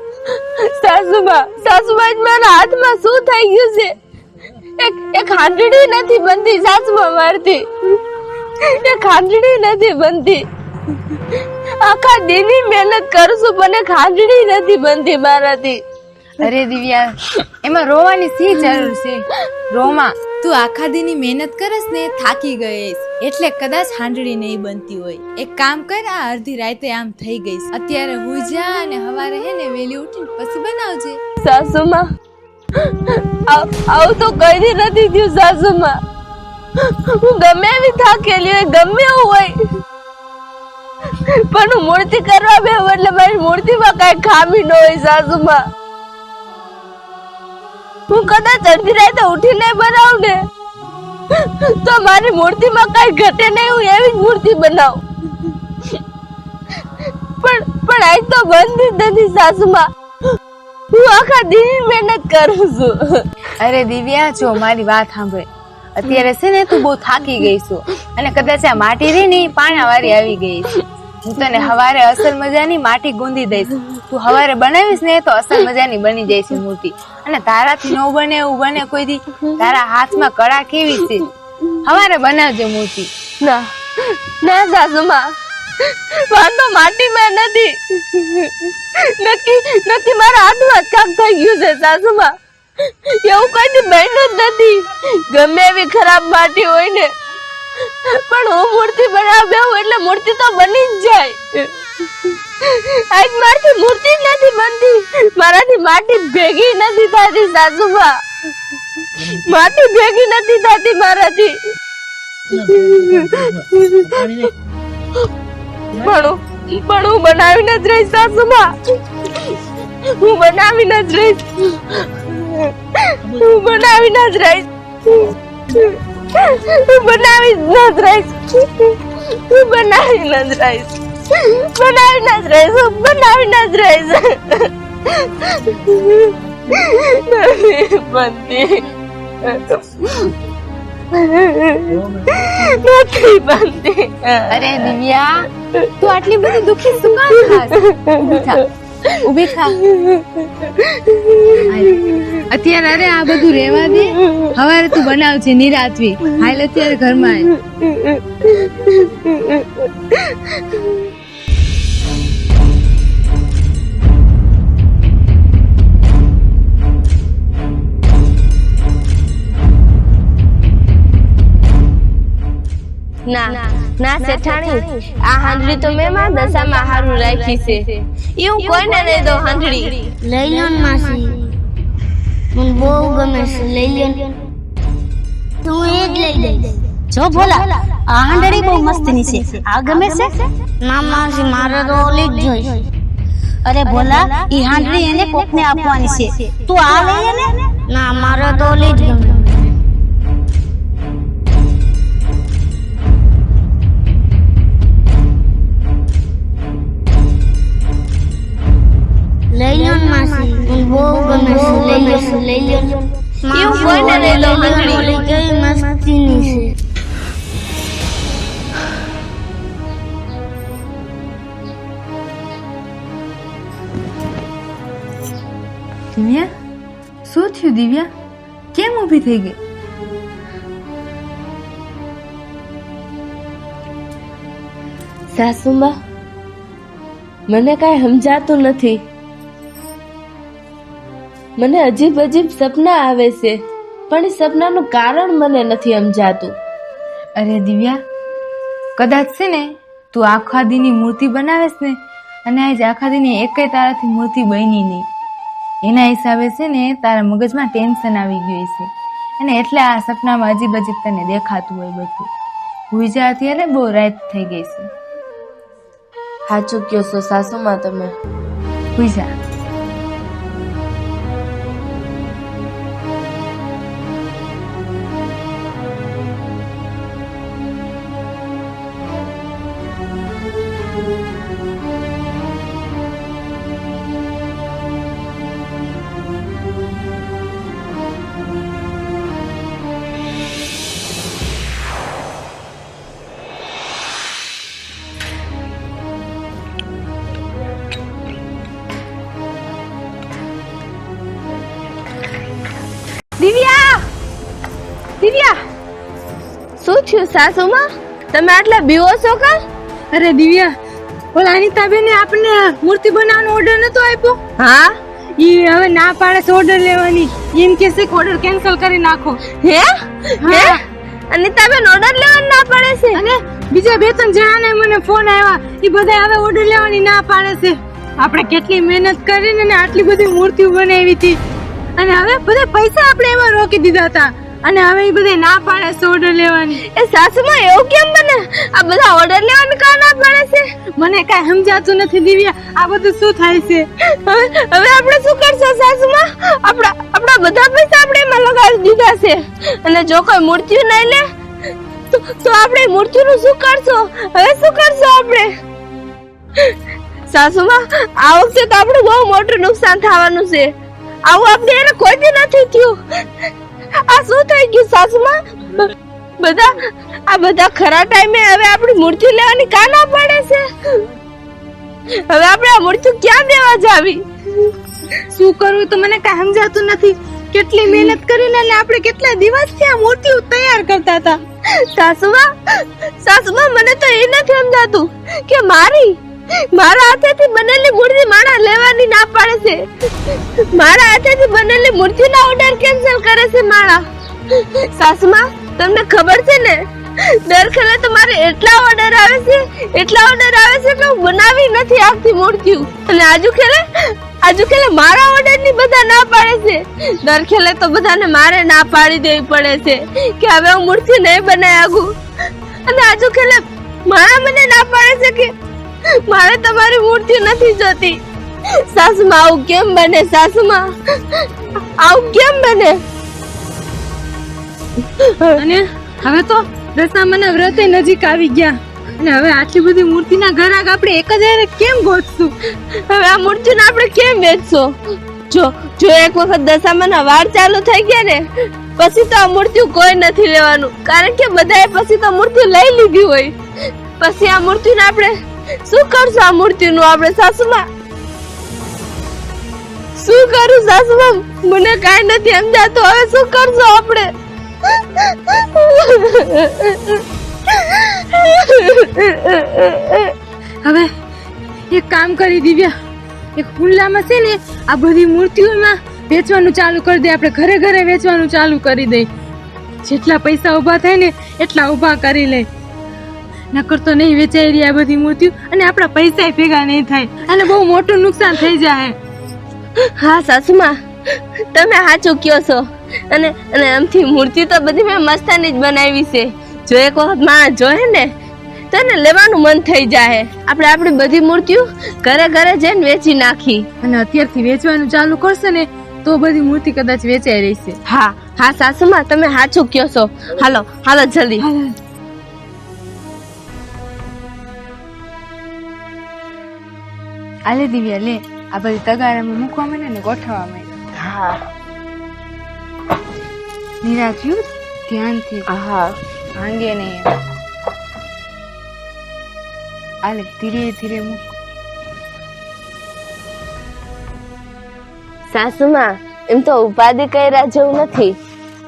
મારા હાથમાં શું થઈ ગયું છે? એક ખાંડણી નથી બનતી સાસુમાં મારથી. એ ખાંડણી નથી બનતી. આખા દિનની મહેનત કરું છું પણ એ ખાંડણી નથી બનતી મારાથી. અરે દિવ્યા, એમાં રોવાની શી જરૂર છે? રોમાં, તું આખા દીની મહેનત કરસ ને થાકી ગઈશ એટલે કદાચ હાંડળી નહીં બનતી હોય. એક કામ કર, આ અડધી રાતે આમ થઈ ગઈશ, અત્યારે હુઈ જા અને હવારે હે ને વેલી ઉઠીને પછી બનાવજે. સાસુમાં, આવું તો કઈ નથી થયું સાસુમાં. હું ગમે એવી થાકેલી હોય, ગમે એવું હોય, પણ હું મૂર્તિ કરવા બેહું એટલે મારી મૂર્તિમાં કઈ ખામી ન હોય સાસુમાં. હું કદાચ અડધી રાતે ઉઠીને બનાવું ને તો મારી મૂર્તિમાં કઈ ઘટે નહીં. હું એવી જ મૂર્તિ બનાવું. પણ આજ તો બંધ જ નથી સાસુમાં. હું આખા દિન મહેનત કરું છું. અરે દિવ્યા, જો મારી વાત સાંભળ. અત્યારે છે ને તું બહુ થાકી ગઈ છું અને કદાચ આ માટી રહી ને પાણા વાળી આવી ગઈ છે. હું તને હવારે અસલ મજાની માટી ગુંદી દઈશ. તું હવારે બનાવીશ ને તો અસલ મજાની બની જાય છે મૂર્તિ. અને તારાથી ન બને એવું બને કોઈ દી. તારા હાથમાં કળા કેવી છે, હવારે બનાવજે મૂર્તિ. ના ના સાસુમાં, વાંધો માટીમાં નથી. નક્કી મારા હાથમાં કામ થઈ ગયું છે સાસુમાં. એવું કઈ બન્યું જ નથી. ગમે એવી ખરાબ માટી હોય ને, પણ હું મૂર્તિ બનાવું એટલે મૂર્તિ તો બની જ જાય. આજ મારાથી મૂર્તિ જ નથી બનતી. મારાથી માટી ભેગી નથી થતી સાસુમાં. માટી ભેગી નથી થતી મારાથી. પણ હું બનાવીને જ રહીશ સાસુમાં. હું બનાવીને જ રહીશ. હું બનાવીને જ રહીશ. હું બનાવી જ ન રહીશ. હું બનાવી ન રહીશ. બનાવી ન રહીશ. હું બનાવી ન રહીશ. નથી બનતી. નથી બનતી. અરે દિવ્યા, તું આટલી બધી દુખી શું કામ થાસ? ઊભી થા, ઊભી થા. અત્યારે અરે આ બધું રહેવા દે, હવારે તું બનાવજે નિરાતવી. હાલ અત્યારે ઘરમાં આય. ના ના શેઠાણી, આ હાંડડી તો મેં માં દશામાં હારું રાખી છે. ઈ હું કોઈને નહીં દઉં હાંડડી. લઈ લ્યો ને માસી, મને બહુ ગમે છે. લઈ લ્યો ને. તો હું એ જ લઈ દઈશ. જો ભોલા, આ હાંડડી બહુ મસ્તીની છે. આ ગમે છે? ના માસી, મારે તો ઓલી જ જોઈશે. અરે ભોલા, ઈ હાંડડી એને કોકને આપવાની છે. તું આ લઈ લે ને. ના, મારે તો ઓલી જ ગમે. લઈ લ્યો ને માસી, મને બહુ ગમે છે. લઈ લ્યો, લઈ લ્યો. એવું કોઈને નહીં દઉં હાંડડી. ઓલી કેવી મસ્તીની છે. દિવ્યા, શું થયું દિવ્યા? કેમ ઊભી થઈ ગઈ? સાસુમાં, મને કાંઈ સમજાતું નથી. મને અજીબ અજીબ સપના આવે છે, પણ એ સપનાનું કારણ મને નથી સમજાતું. અરે દિવ્યા, કદાચ છે ને તું આખા દીની મૂર્તિ બનાવેશ ને, અને આજ આખા દીની એકેય તારાથી મૂર્તિ બની નહીં. એના હિસાબે છે ને તારા મગજમાં ટેન્શન આવી ગયું છે, અને એટલે આ સપનામાં અજીબ અજીબ તને દેખાતું હોય બધું. હુઈ જા, અત્યારે બહુ રાત થઈ ગઈ છે. સાચું કયો છો સાસુમાં તમે. હુઈ જા. દિવ્યા, દિવ્યા, શું થયું સાસુમાં? તમે આટલા બીવો છો કા? અરે દિવ્યા, ઓલા અનિતાબેને આપણને મૂર્તિ બનાવવાનો ઓર્ડર નતો આપ્યો? હા. ઈ હવે ના પાડે છે ઓર્ડર લેવાની. એમ કે છે કે ઓર્ડર કેન્સલ કરી નાખો. હે? હે? અને તમે ઓર્ડર લેવાનું ના પાડે છે? અને બીજા 2-3 જણાને મને ફોન આવ્યા, ઈ બધા હવે ઓર્ડર લેવાની ના પાડે છે. આપણે કેટલી મહેનત કરીને ને આટલી બધી મૂર્તિઓ બનાવી હતી, અને હવે બધા પૈસા આપણે એમાં રોકી દીધા હતા, અને હવે એ બધા ના પાડે છે ઓર્ડર લેવાની. એ સાસુમાં એવું કેમ બને? આ બધા ઓર્ડર લેવાનું કા ના પાડે છે? મને કાંઈ સમજાતું નથી દિવ્યા, આ બધું શું થાય છે? હવે આપણે શું કરશું સાસુમાં? આપણા બધા પૈસા આપણે એમાં લગાવી દીધા છે, અને જો કોઈ મૂર્તિઓ નહીં લે તો આપણે મૂર્તિનું શું કરશું? હવે શું કરશું આપણે? સાસુમાં, આ વખતે તો આપણું બહુ મોટું નુકસાન થવાનું છે. આવું આપણે એને કોઈ દી નથી થયું. આ શું થઈ ગયું સાસુમાં? બધા ખરા ટાઈમે હવે આપણી મૂર્તિ લેવાની કા ના પડે છે? હવે આપણે આ મૂર્તિ ક્યાં દેવા જાવી? શું કરવું તો મને કાંઈ સમજાતું નથી. કેટલી મહેનત કરીને અને આપણે કેટલા દિવસથી આ મૂર્તિઓ તૈયાર કરતા હતા. સાસુમાં, મને તો એ નથી સમજાતું કે મારા હાથેથી બનેલી મૂર્તિ મારા લેવાની ના પાડે છે. મારા હાથેથી બનેલી મૂર્તિના ઓર્ડર કેન્સલ કરે છે મારા. સાસુમાં, તમને ખબર છે ને, દર ખેલે તો મારે એટલા ઓર્ડર આવે છે કે હું બનાવી નથી આપતી મૂર્તિઓ. અને આજુ ખેલે મારા ઓર્ડર ની બધા ના પાડે છે. દર ખેલે તો બધાને મારે ના પાડી દેવી પડે છે કે હવે હું મૂર્તિ નહીં બનાવી આગું. અને આજુ ખેલે મારા મને ના પાડે છે કે મારે તમારી મૂર્તિ નથી જોતી. સાસુમાં, આવું કેમ બને? સાસુમાં, આવું કેમ બને? અને હવે તો દશામાના વ્રતે નજીક આવી ગયા અને હવે આટલી બધી મૂર્તિના ઘરાક આપણે એક જ હારે કેમ ગોતશું? હવે આ મૂર્તિને આપણે કેમ વેચશો? જો જો એક વખત દશામાના વાર ચાલુ થઈ ગયા ને પછી તો આ મૂર્તિ કોઈ નથી લેવાનું, કારણ કે બધાએ પછી તો મૂર્તિ લઈ લીધી હોય. પછી આ મૂર્તિને આપણે શું કરશું? આ મૂર્તિનું આપણે સાસુમાં શું કરું? સાસુમાં મને કાંઈ નથી સમજાતું, હવે શું કરશું આપણે? હવે એક કામ કરી દિવ્યા, એક ખુલ્લામાં છે ને આ બધી મૂર્તિઓમાં વેચવાનું ચાલુ કરી દે. આપણે ઘરે ઘરે વેચવાનું ચાલુ કરી દઈ. જેટલા પૈસા ઊભા થાય ને એટલા ઊભા કરી લે. નકર તો નહીં વેચાઈ રહી આ બધી મૂર્તિઓ અને આપણા પૈસા ભેગા નહીં થાય અને બહુ મોટું નુકસાન થઈ જાય. હા સાસુમાં, તમે સાચું કયો છો. અને આમથી મૂર્તિ તો બધી મેં મસ્તાની જ બનાવી છે. જો એક વખત માણસ જોહે ને તો એને લેવાનું મન થઈ જાય. આપણે આપણી બધી મૂર્તિઓ ઘરે ઘરે જઈને વેચી નાખી. અને અત્યારથી વેચવાનું ચાલુ કરશે ને તો બધી મૂર્તિ કદાચ વેચાઈ રહેશે. હા હા સાસુમાં, તમે સાચું કયો છો. હાલો હાલો જલ્દી. આલે દિવ્યા લે, આ બધી તગારામાં મૂકવા માંડે ને ગોઠવવા માંડે. હા નિરાજ્યું ધ્યાનથી હા ભાંગે નહીં. આલે ધીરે ધીરે મૂક. સાસુમાં, એમ તો ઉપાધિ કર્યા જેવું નથી.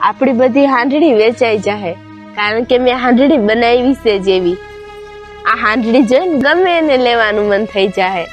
આપણી બધી હાંડડી વેચાઈ જાય, કારણ કે મેં હાંડડી બનાવી છે જેવી. આ હાંડડી જોઈને ગમે એને લેવાનું મન થઈ જાય.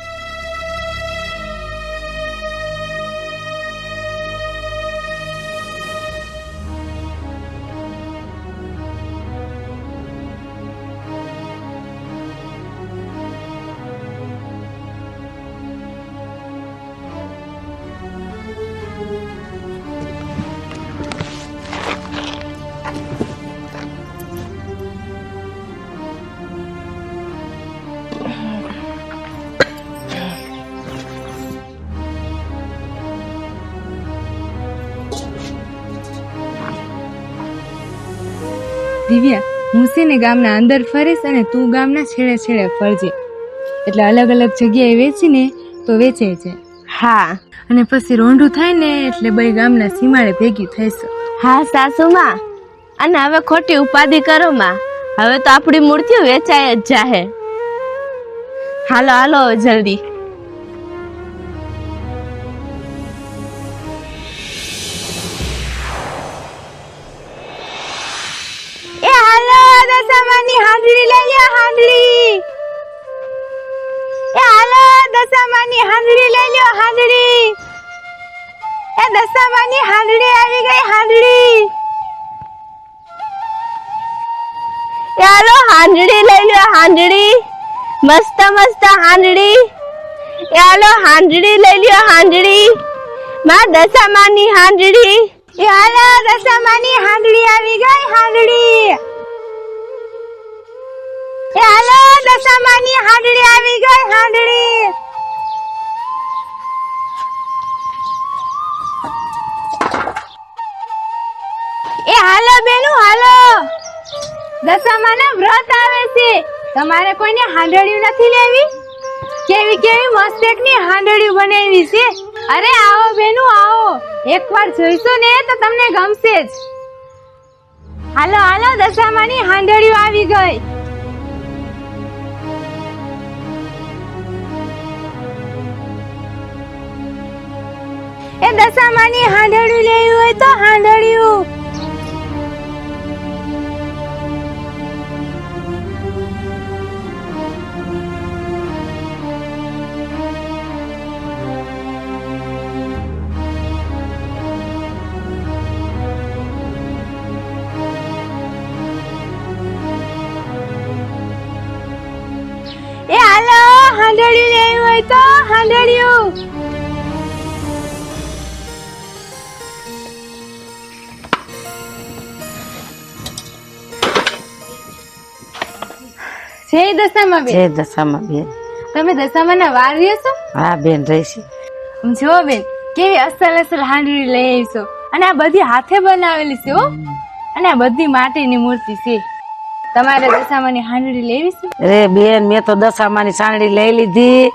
દિવ્યા, હું છે ને ગામના અંદર ફરીશ અને તું ગામના છેડે છેડે ફરજે. એટલે અલગ અલગ જગ્યાએ વેચીને તો વેચાય છે. હા અને પછી રોંઢું થાય ને એટલે બઈ ગામના સીમાડે ભેગી થઈશ. હા સાસુમાં, અને હવે ખોટી ઉપાધિ કરો માં. હવે તો આપણી મૂર્તિઓ વેચાય જ જાહે. હાલો હાલો જલ્દી. એ હાલો દશામાની હાંડડી લઈ લ્યો, હાંડડી. એ હાલો દશામાની હાંડડી લઈ લ્યો, હાંડડી. એ દશામાની હાંડડી આવી ગઈ, હાંડડી. એ હાલો હાંડડી લઈ લ્યો, હાંડડી. મસ્ત મસ્ત હાંડડી. એ હાલો હાંડડી લઈ લ્યો, હાંડડી. માં દશામાની હાંડડી. એ હાલો દશામાની હાંડડી આવી ગઈ, હાંડડી. એ હાલો દશામાની હાંડડી આવી ગઈ, હાંડડી. એ હાલો બેનું હાલો, દશામાના વ્રત આવે છે. તમારે કોઈને હાંડડિયું નથી લેવી? કેવી કેવી મસ્ત એકની હાંડડિયું બનાવી છે. અરે આવો બેનું આવો, એકવાર જોઈશો ને તો તમને ગમશે જ. હાલો હાલો દશામાની હાંડડિયું આવી ગઈ. એ દશામાની હાંડડિયું લેવી હોય તો હાંડડિયું. એ હાલો હાંડડિયું લેવી હોય તો હાંડડિયું. જય દશામાં બેન. જય દશામાં બેન. તમે દશામાના વાર રહેશો? હા બેન રહીશી. જો બેન કેવી અસલ અસલ હાંડડી લઈ આવીશો અને આ બધી હાથે બનાવેલી છે હો. અને આ બધી માટીની મૂર્તિ છે. તમારે દશામાની હાંડડી લેવી છે? રે બેન મેં તો દશામાની સાંડી લઈ લીધી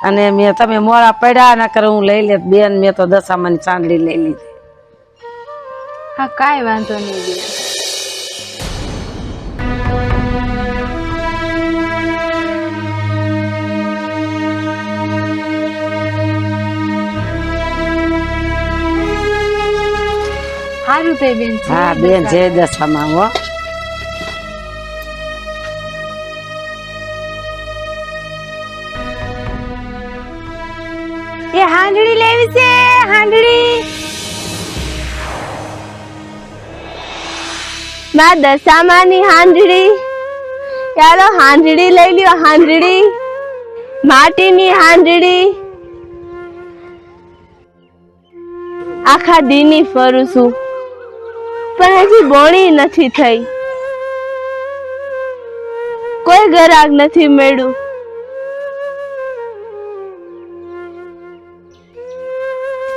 અને તમે મોડા પડ્યા ના કરે હું લઈ લે બેન મેં તો દશામાની સાંડી લઈ લીધી. હા કાંઈ વાંધો નહીં બેન. સારું થઈ બેન. હા બેન જય દશામાં હો. એ હાંડડી લેવી છે, હાંડડી. માં દશામાની હાંડડી. ચાલો હાંડડી લઈ લ્યો, હાંડડી, માટીની હાંડડી. આખા દીની ફરું છું પણ હજી બોણી નથી થઈ. કોઈ ગ્રાહક નથી મળ્યું.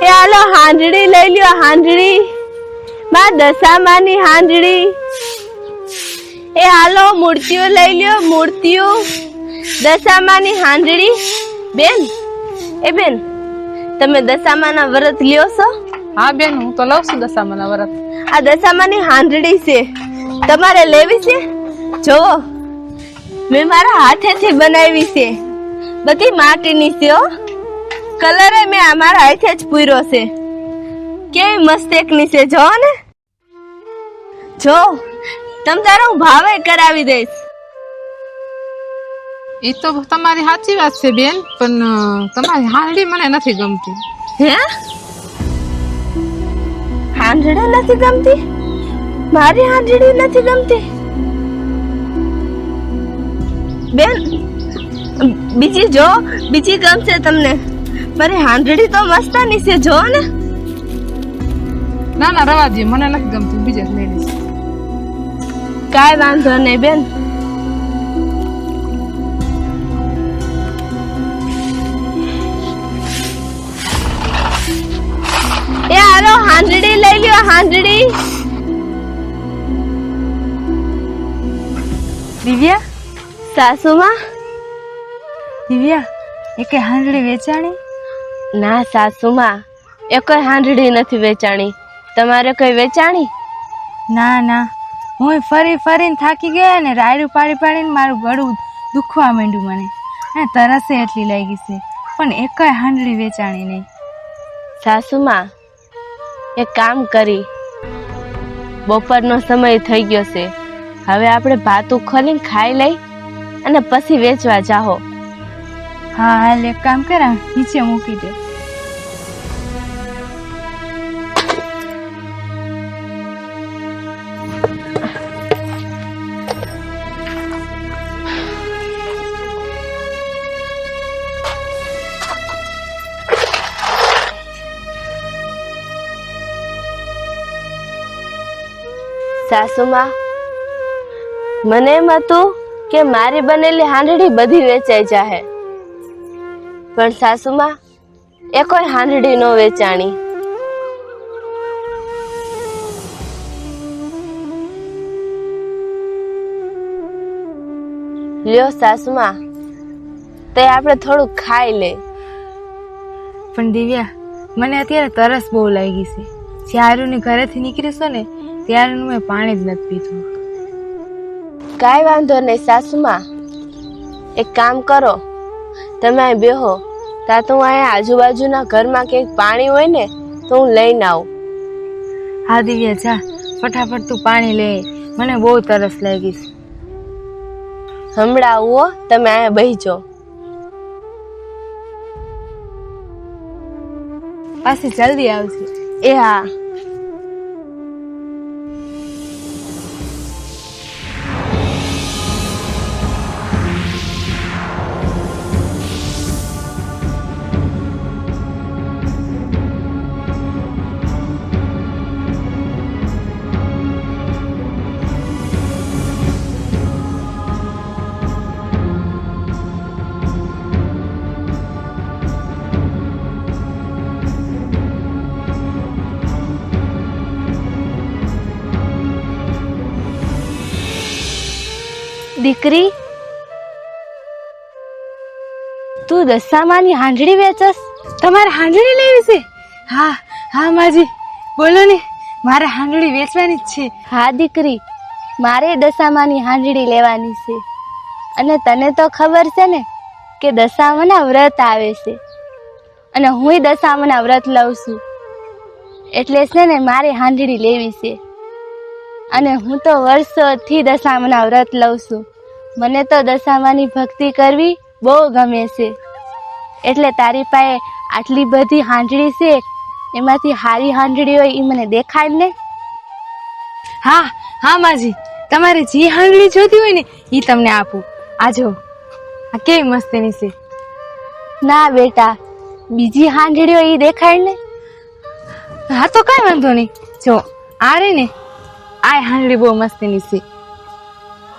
એ હાલો હાંડડી લઈ લ્યો, હાંડડી, માં દશામાની હાંડડી. એ હાલો મૂર્તિઓ લઈ લ્યો, મૂર્તિઓ, દશામાની હાંડડી. બેન, એ બેન, તમે દશામાના વ્રત લ્યો છો? હા બેન હું તો લઉં છું દશામાના વ્રત. આ દશામાની હાંડડી છે, તમારે લેવી છે? જોવો મેં મારા હાથેથી બનાવી છે, બધી માટીની છે હો. કલર મેં અમારા હાથે જ પૂર્યો છે. કેવી મસ્ત એકની છે, જો ને. જો તમ તારો હું ભાવે કરાવી દઈશ. એ તો તમારી સાચી વાત છે બેન, પણ તમારી હાંડી મને નથી ગમતી. હે, હાંડડી નથી ગમતી? મારી હાંડડી નથી ગમતી? બેન બીજી જો, બીજી ગમશે તમને. મારી હાંડડી તો મસ્તાની છે, જો ને. ના ના રવા દે, મને નથી ગમતું, બીજે જ લઈ લઈશ. કાંઈ વાંધો નહીં બેન. એ હાલો હાંડડી લઈ લ્યો, હાંડડી. દિવ્યા, સાસુમાં? દિવ્યા, એ કઈ હાંડડી વેચાણી? ના સાસુમાં, એ કોઈ હાંડડી નથી વેચાણી. તમારે કોઈ વેચાણી? ના ના, હું ફરી ફરીને થાકી ગયા ને રાયડું પાડી પાડીને મારું ગળું દુખવા માંડ્યું મને, અને તરસે એટલી લાગી છે, પણ એકેય હાંડડી વેચાણી નહીં. સાસુમાં, એક કામ કરી, બપોરનો સમય થઈ ગયો છે, હવે આપણે ભાતું ખોલીને ખાઈ લઈ અને પછી વેચવા જાહો. હા હાલ એક કામ કરા, નીચે મૂકી દે. સાસુમાં, મને એમ હતું કે મારી બનેલી હાંડડી બધી વેચાઈ જાહે, પણ સાસુમાં એ કોઈ હાંડડી નો વેચાણી. લ્યો સાસુમાં, તે આપણે થોડું ખાઈ લે. પણ દિવ્યા, મને અત્યારે તરસ બહુ લાગી છે. જ્યારની ઘરેથી નીકળીશો ને ત્યારનું મેં પાણી જ નથી પીધું. કાંઈ વાંધો નહીં સાસુમાં, એક કામ કરો, તમે અહીં બેહો, તા તો હું અહીંયા આજુબાજુના ઘરમાં ક્યાંક પાણી હોય ને તો હું લઈને આવું. હા દિવ્યા, જા ફટાફટ તું પાણી લે, મને બહુ તરસ લાગી છે. હમણાં આવું હો, તમે અહીંયા બેસજો. પાછી જલ્દી આવશે. એ હા. દીકરી, તું દશામાની હાંડડી વેચસ? તમારે હાંડડી લેવી છે? હા હા માજી, બોલો ને, મારે હાંડડી વેચવાની જ છે. હા દીકરી, મારે દશામાની હાંડડી લેવાની છે. અને તને તો ખબર છે ને કે દશામાના વ્રત આવે છે, અને હુંય દશામાના વ્રત લઉં છું. એટલે છે ને મારે હાંડડી લેવી છે. અને હું તો વર્ષોથી દશામાના વ્રત લઉં છું. મને તો દશામાની ભક્તિ કરવી બહુ ગમે છે. એટલે તારી પાસે આટલી બધી હાંડડી છે, એમાંથી હારી હાંડડી હોય એ મને દેખાડ ને. હા હા માજી, તમારે જે હાંડડી જોતી હોય ને એ તમને આપું. આ જો, આ કેવી મસ્તીની છે. ના બેટા, બીજી હાંડડી હોય એ દેખાડ ને. હા તો કઈ વાંધો નહીં. જો આ રે ને, આ હાંડડી બહુ મસ્તીની છે.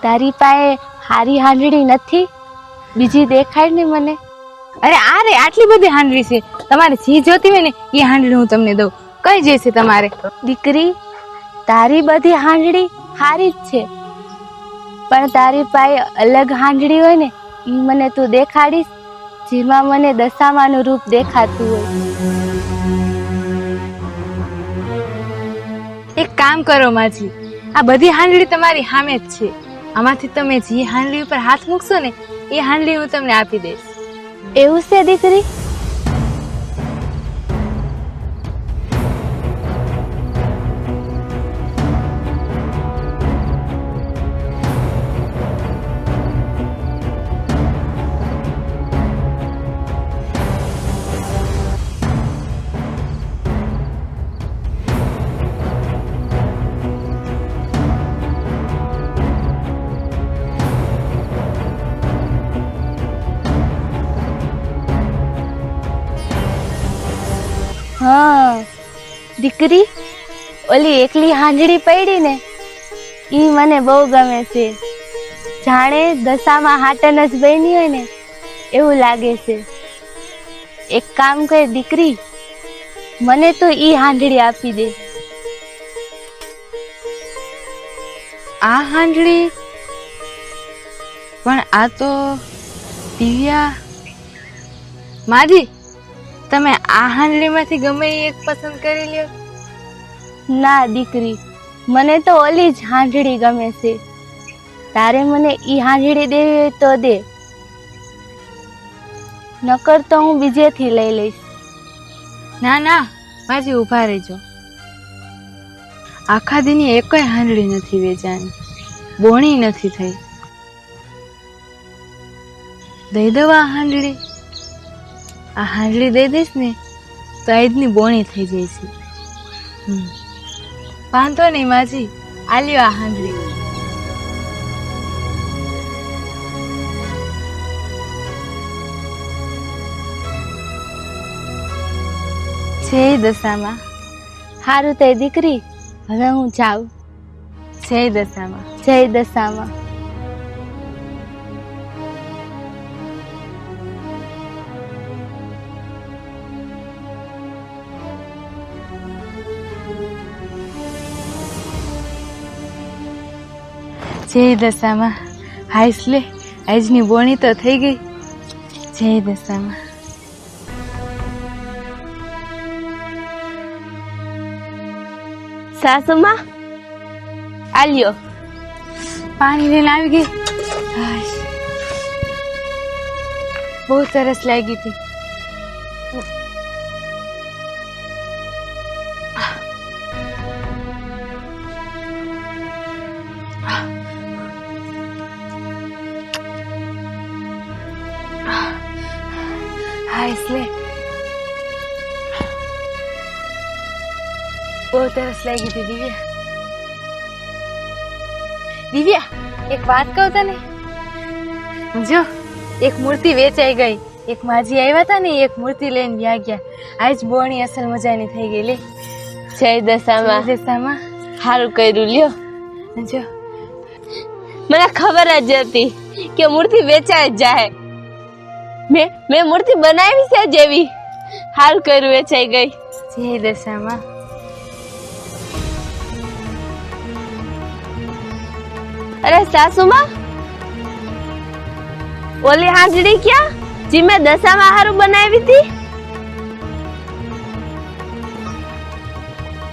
તારી પાસે હારી હાંડડી નથી? બીજી દેખાડ ને મને. અરે આ રે, આટલી બધી હાંડડી છે. તમારે જે જોતી હોય ને એ હાંડડી હું તમને દઉં. કઈ જશે તમારે? દીકરી, તારી બધી હાંડડી હારી જ છે, પણ તારી પાસે અલગ હાંડડી હોય ને એ મને તું દેખાડીશ, જેમાં મને દશામાનું રૂપ દેખાતું હોય. એક કામ કરો માજી, આ બધી હાંડડી તમારી સામે જ છે. આમાંથી તમે જે હાંડડી ઉપર હાથ મૂકશો ને એ હાંડડી હું તમને આપી દઈશ. એવું છે દીકરી? હા દીકરી, ઓલી એકલી હાંડડી પડી ને ઈ મને બહુ ગમે છે. જાણે દશામાં હાટન જ બની હોય ને એવું લાગે છે. એક કામ કર દીકરી, મને તો ઈ હાંડડી આપી દે. આ હાંડડી? પણ આ તો દિવ્યા. માજી, તમે આ હાંડડીમાંથી ગમે એ એક પસંદ કરી લ્યો. ના દીકરી, મને તો ઓલી જ હાંડડી ગમે છે. તારે મને ઈ હાંડડી દેવી હોય તો દે, નકર તો હું બીજેથી લઈ લઈશ. ના ના માજી, ઊભા રહેજો. આખા દીની એકય હાંડડી નથી વેચાણી, બોણી નથી થઈ. દઈ દઉં આ હાંડડી? આ હાંડડી દઈ દઈશ ને તો આજની બોણી થઈ જાય છે. વાંધો નહીં માજી, આ લ્યો આ હાંડડી. જય દશામાં. હારું તે દીકરી, હવે હું જાઉં. જય દશામાં. જય દશામાં. જય દશામાં. હાઈસ લે, આજની બોણી તો થઈ ગઈ. જય દશામાં. સાસુમાં, આલ્યો પાણી લઈને આવી ગઈ. હાશ, બહુ સરસ લાગી હતી. હાઈસ લે, બહુ સરસ લાગી હતી દિવ્યા. દિવ્યા, એક વાત કહું તને. જો, એક મૂર્તિ વેચાઈ ગઈ. એક માજી આવ્યા હતા ને, એક મૂર્તિ લઈને વ્યા ગયા. આજ બોણી અસલ મજાની થઈ ગઈ. લે, જય દશામાં. દશામાં. સારું કર્યું લ્યો. જો, મને ખબર જ હતી કે મૂર્તિ વેચાઈ જ જાય. મેં મૂર્તિ બનાવી છે જેવી. હાલ કર્યું, વેચાઈ ગઈ. જય દશામાં. અરે સાસુમાં, ઓલી હાંજડી ક્યાં જી મેં દશામાં હારું બનાવી હતી?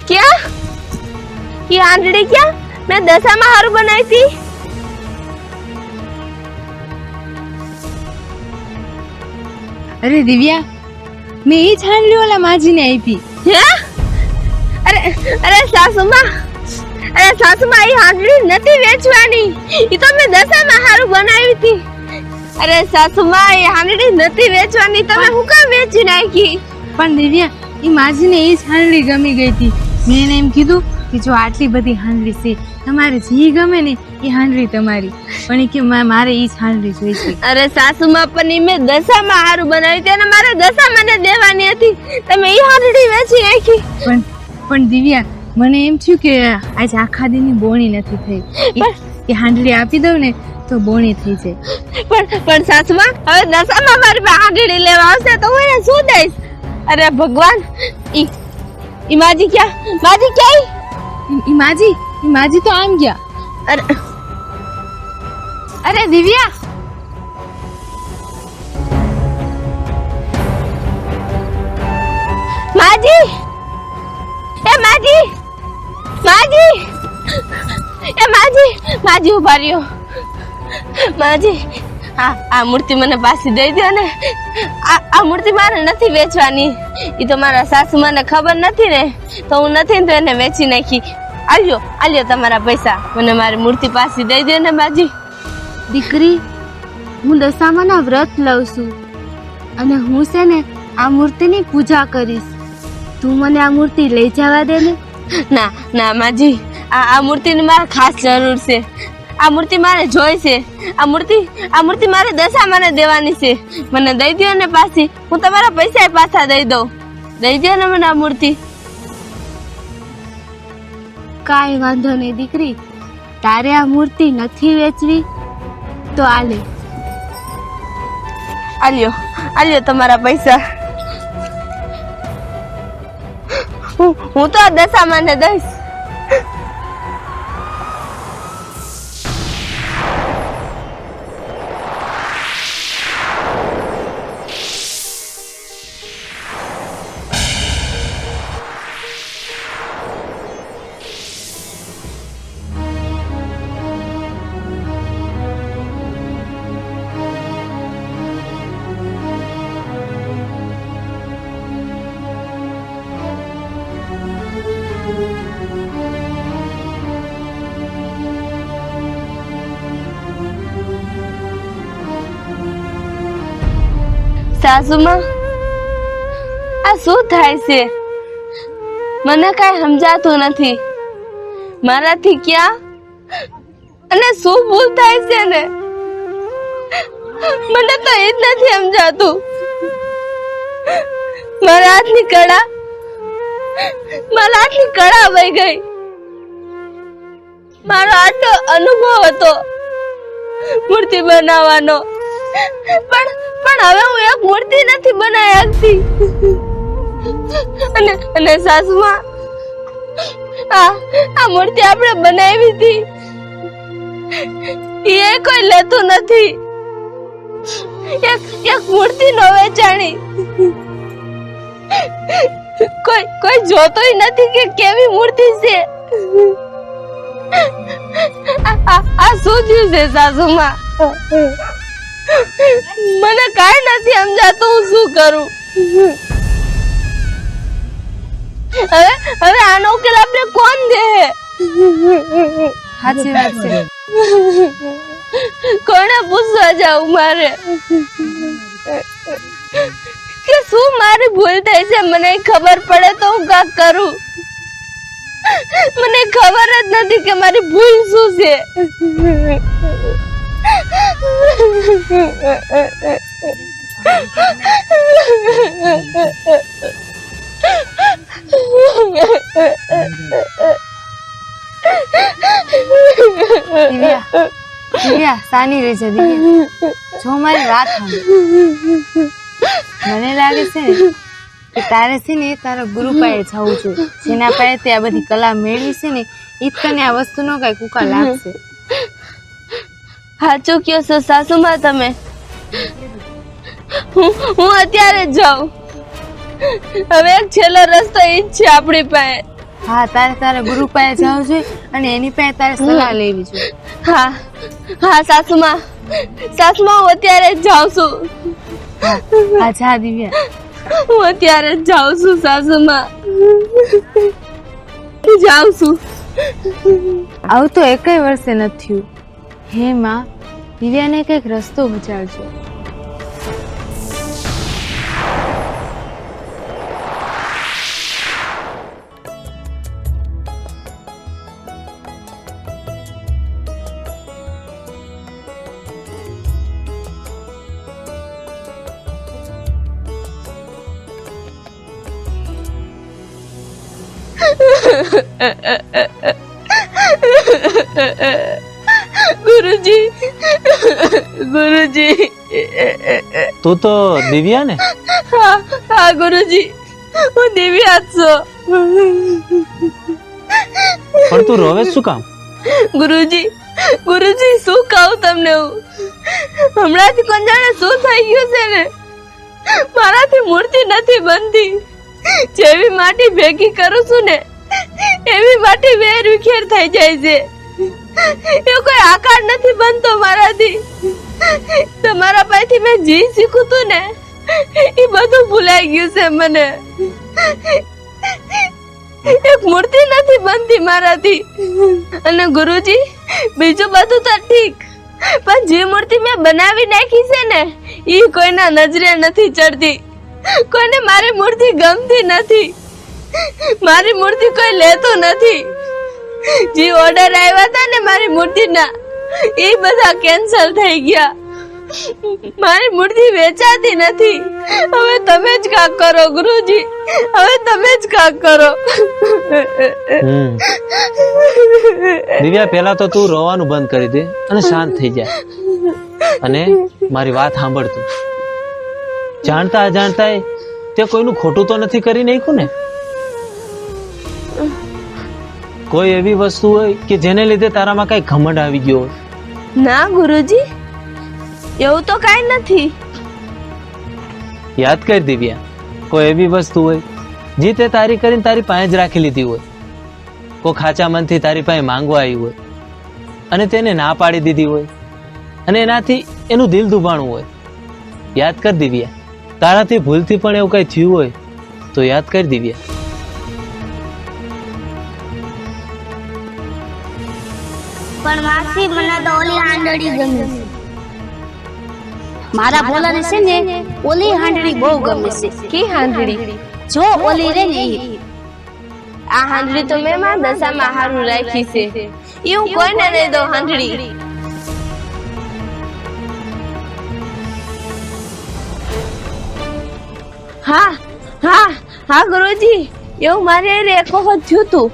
ક્યાં ઈ હાંજડી ક્યાં મેં દશામાં હારું બનાવી હતી? અરે દિવ્યા, મેં એ જ હાંડલી ઓલા માજીને આપી. હે? અરે સાસુમા, ઈ હાંડલી નથી વેચવાની, ઈ તો મેં દશામાં હારું બનાવી હતી. અરે સાસુમા, એ હાંડલી નથી વેચવાની, તમે હું કામ વેચી નાખી? પણ દિવ્યા, એ માજીને એ જ હાંડલી ગમી ગઈ હતી. મેં એને એમ કીધું કે જો આટલી બધી હાંડલી છે, તમારે જે ગમે ને એ હાંડલી તમારી. પણ એ કે મારે એ જ હાંડલી જોઈશે. અરે સાસુમા, પણ ઈ મેં દશામાં હારું બનાવી હતી અને મારે દશામાં ને દેવાની હતી, તમે ઈ હાંડલી વેચી નાખી. પણ દિવ્યા, મને એમ થયું કે આજ આખા દીની બોણી નથી થઈ, એ હાંડલી આપી દઉં ને તો બોણી થઈ જાય. પણ સાસુમા, હવે દશામાં મારી પાસે હાંડલી લેવા આવશે તો હું એને શું દઈશ? અરે ભગવાન, ઈ માજી ક્યાં? ઈ માજી તો આમ ગયા. અરે દિવ્યા, માજી ઉભા રહ્યો. માજી, આ મૂર્તિ મને પાછી દઈ દો ને. આ મૂર્તિ મારે નથી વેચવાની, ઈ તો મારા સાસુમાને ખબર નથી ને, તો હું નથી ને તો એને વેચી નાખી. આલ્યો તમારા પૈસા, મને મારી મૂર્તિ પાછી દઈ દો ને માજી. દીકરી, હું દશામાના વ્રત લઉં છું અને હું છે ને આ મૂર્તિની પૂજા કરીશ. તું મને આ મૂર્તિ લઈ જવા દે ને. ના માજી, આ મૂર્તિની મારે ખાસ જરૂર છે. આ મૂર્તિ મારે જોઈ છે. આ મૂર્તિ મારે દશામાને દેવાની છે. મને દઈ દો ને પાછી, હું તમારા પૈસા પાછા દઈ દઉં. દઈ દો ને મને આ મૂર્તિ. કાંઈ વાંધો નહીં દીકરી, તારે આ મૂર્તિ નથી વેચવી તો આલે. આલ્યો તમારા પૈસા. હું તો આ દશામાને દઈશ. સાસુમાં, આ શું થાય છે? મને કઈ સમજાતું નથી. મારાથી ક્યાં અને શું ભૂલ થાય છે ને મને તો એ જ નથી સમજાતું. મારા હાથની કળા વહી ગઈ. મારો આટલો અનુભવ હતો મૂર્તિ બનાવવાનો, પણ હવે હું એક મૂર્તિ નથી બનાવી શકતી. અને સાસુમાં, આ મૂર્તિ આપણે બનાવી હતી એ કોઈ લેતું નથી. એક મૂર્તિ નો વેચાણી, કોઈ જોતોય નથી કે કેવી મૂર્તિ છે. આ શું થયું છે સાસુમાં? મને કાંઈ નથી સમજાતું, હું શું કરું? હવે આનો ઉકેલ આપણે કોણ દે? સાચી વાત છે. કોને પૂછવા જાઉં મારે કે શું મારી ભૂલ થઈ છે? મને ખબર પડે તો હું કાંઈક કરું. મને ખબર જ નથી કે મારી ભૂલ શું છે. દિવ્યા, સાની રહી છે દિવ્યા. જો મારી વાત સાંભળ. મને લાગે છે કે તારે છે ને તારા ગુરુ પાસે જવું છે. જેના પાસે તે આ બધી કલા મેળવી છે ને ઈ તને આ વસ્તુનો કઈ કુકા લાગશે. સાચું કયો છો સાસુમાં તમે. હું અત્યારે જ જાઉં. હવે એક છેલ્લો રસ્તો ઈ જ છે આપણી પાસે. હા, તારે ગુરુ પાસે જવું જોઈએ અને એની પાસે તારે સલાહ લેવી જોઈએ. હા હા સાસુમાં હું અત્યારે જ જાઉં છું. હા, જા દિવ્યા. હું અત્યારે જ જાઉં છું સાસુમાં. જાઉં છું. આવું તો એકેય વર્ષે નથી થયું. હે માં, દિવ્યાને કંઈક રસ્તો બચાવજો. ગુરુજી, તું તો દિવ્યા ને? હા ગુરુજી, હું દિવ્યા જ છું. પણ તું રોવે શું કામ? ગુરુજી શું કહું તમને હું? હમણાંથી કોણ જાણે શું થઈ ગયું છે ને, મારાથી મૂર્તિ નથી બનતી. જેવી માટી ભેગી કરું છું ને એવી માટી વેર વિખેર થઈ જાય છે. એ કોઈ આકાર નથી બનતો મારાથી. તમારા પાસેથી મેં જી શીખ્યું તું ને એ બધું ભૂલાઈ ગયું છે મને. એક મૂર્તિ નથી બનતી મારાથી. અને ગુરુજી, બીજું બધું તો ઠીક, પણ જે મૂર્તિ મેં બનાવી નાખી છે ને એ કોઈના નજરે નથી ચડતી. કોઈને મારી મૂર્તિ ગમતી નથી. મારી મૂર્તિ કોઈ લેતું નથી. જે ઓર્ડર આવ્યા હતા ને મારી મૂર્તિના એ બધા કેન્સલ થઈ ગયા. મારી મૂર્તિ વેચાતી નથી. હવે તમે જ કાક કરો ગુરુજી, હવે તમે જ કાક કરો. દિવ્યા, પેલા તો તું રોવાનું બંધ કરી દે અને શાંત થઈ જા. અને મારી વાત સાંભળતું. જાણતા અજાણતા તે કોઈનું ખોટું તો નથી કરી નાખ્યું ને? કોઈ એવી વસ્તુ હોય કે જેને લીધે તારામાં કઈ ઘમંડ આવી ગયો હોય? ના ગુરુજી, એવું તો કાઈ નથી. યાદ કર દિવ્યા, કોઈ એવી વસ્તુ હોય જે તે તારી કરીને તારી પાસે જ રાખી લીધી હોય. કોઈ ખાચા મનથી તારી પાસે માંગવા આવી હોય અને તેને ના પાડી દીધી હોય અને એનાથી એનું દિલ દુભાણું હોય. યાદ કર દિવ્યા, તારાથી ભૂલથી પણ એવું કઈ થયું હોય તો યાદ કર દિવ્યા. પણ માસી, મને તો ઓલી હાંડળી ગમે છે. મારા ભોલાને છે ને ઓલી હાંડળી બહુ ગમે છે. કી હાંડળી? જો ઓલી રે ને ઈ. આ હાંડળી તો મેં મારા દશામાં હારું રાખી છે. એ હું કોઈને નહીં દઉં હાંડળી. હા હા હા ગુરુજી, એવું મારે એક વખત થયું તું.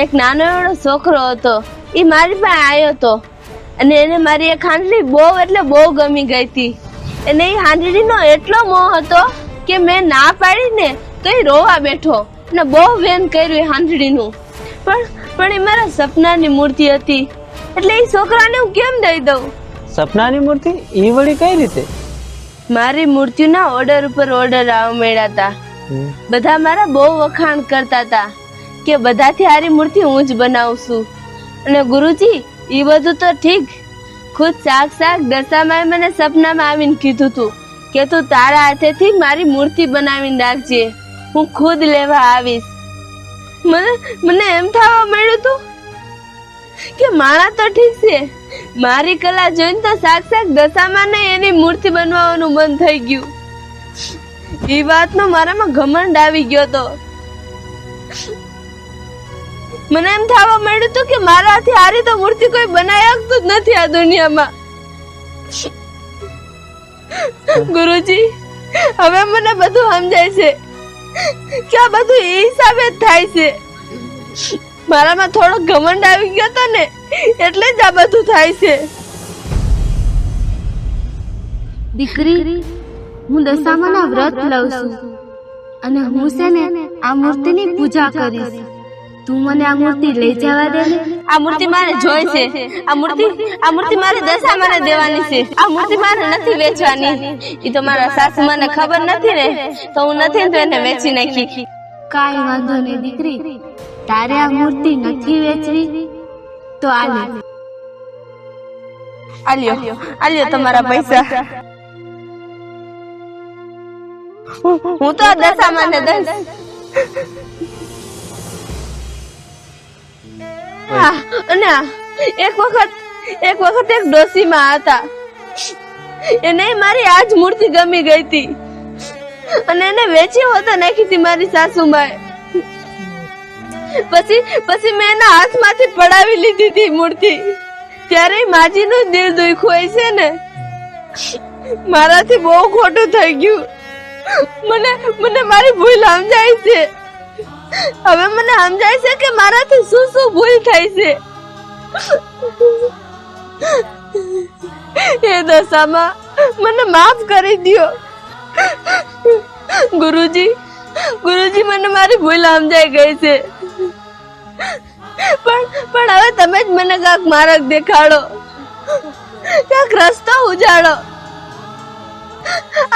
એક નાનો એવડો છોકરો હતો, એ મારી પાસે આવ્યો હતો અને એને મારી એક હાંડળી બહુ એટલે બહુ ગમી ગઈ હતી. એને એ હાંડળીનો એટલો મોહ હતો કે મેં ના પાડીને તો એ રોવા બેઠો અને બહુ વેન કર્યું એ હાંડળીનું. પણ એ મારા સપનાની મૂર્તિ હતી, એટલે એ છોકરાને હું કેમ દઈ દઉં? સપનાની મૂર્તિ એ વળી કઈ રીતે? મારી મૂર્તિના ઓર્ડર ઉપર ઓર્ડર આવવા મળ્યા હતા. બધા મારા બહુ વખાણ કરતા હતા કે બધાથી સારી મૂર્તિ હું જ બનાવું છું. અને ગુરુજી, એ બધું તો ઠીક, ખુદ સાક્ષાત દશામાએ મને સપનામાં આવીને કીધું તું કે તું તારા હાથેથી મારી મૂર્તિ બનાવીને રાખજે, હું ખુદ લેવા આવીશ. મને એમ થવા મળ્યું તું કે માણા તો ઠીક છે, મારી કલા જોઈને તો સાક્ષાત દશામાને એની મૂર્તિ બનવાનું મન થઈ ગયું. એ વાતનો મારામાં ઘમંડ આવી ગયો તો. મને એમ થવા મળ્યું હતું કે મારાથી હારી તો મૂર્તિ કોઈ બનાવી શકતું જ નથી આ દુનિયામાં. ગુરુજી, હવે મને બધું સમજાય છે કે આ બધું એ હિસાબે જ થાય છે. મારામાં થોડો ઘમંડ આવી ગયો તો ને એટલે જ આ બધું થાય છે. દીકરી, હું દશામાના વ્રત લઉં છું અને હું છે ને આ મૂર્તિની પૂજા કરીશ. તું મને આ મૂર્તિ લઈ જવા દે ને. આ મૂર્તિ મારે જોઈ છે. આ મૂર્તિ મારી દશામાને દેવાની છે. આ મૂર્તિ મારે નથી વેચવાની. ઈ તો મારા સાસુ મને ખબર નથી ને, તો હું નથી તો એને વેચી નાખી. કાંઈ વાંધો નહીં દીકરી, તારે આ મૂર્તિ નથી વેચવી તો આલ્યો તમારા પૈસા. હું તો આ દશામાને દઈશ. અને એક વખત એક ડોસીમાં હતા, એને મારી આજ મૂર્તિ ગમી ગઈ હતી અને એને વેચી હોતા નાખી હતી મારી સાસુમાએ. પછી મેં એના હાથમાંથી પડાવી લીધી હતી મૂર્તિ. ત્યારે માજીનું દિલ દુખ્યું હોય છે ને, મારાથી બહુ ખોટું થઈ ગયું. મને મારી ભૂલ સમજાય છે. હવે મને સમજાય છે કે મારાથી શું ભૂલ થઈ છે. એ દશામાં મને માફ કરી દ્યો. ગુરુજી મને મારી ભૂલ સમજાઈ ગઈ છે. પણ હવે તમે જ મને કાંઈક માર્ગ દેખાડો, કાંઈક રસ્તો ઉજાડો.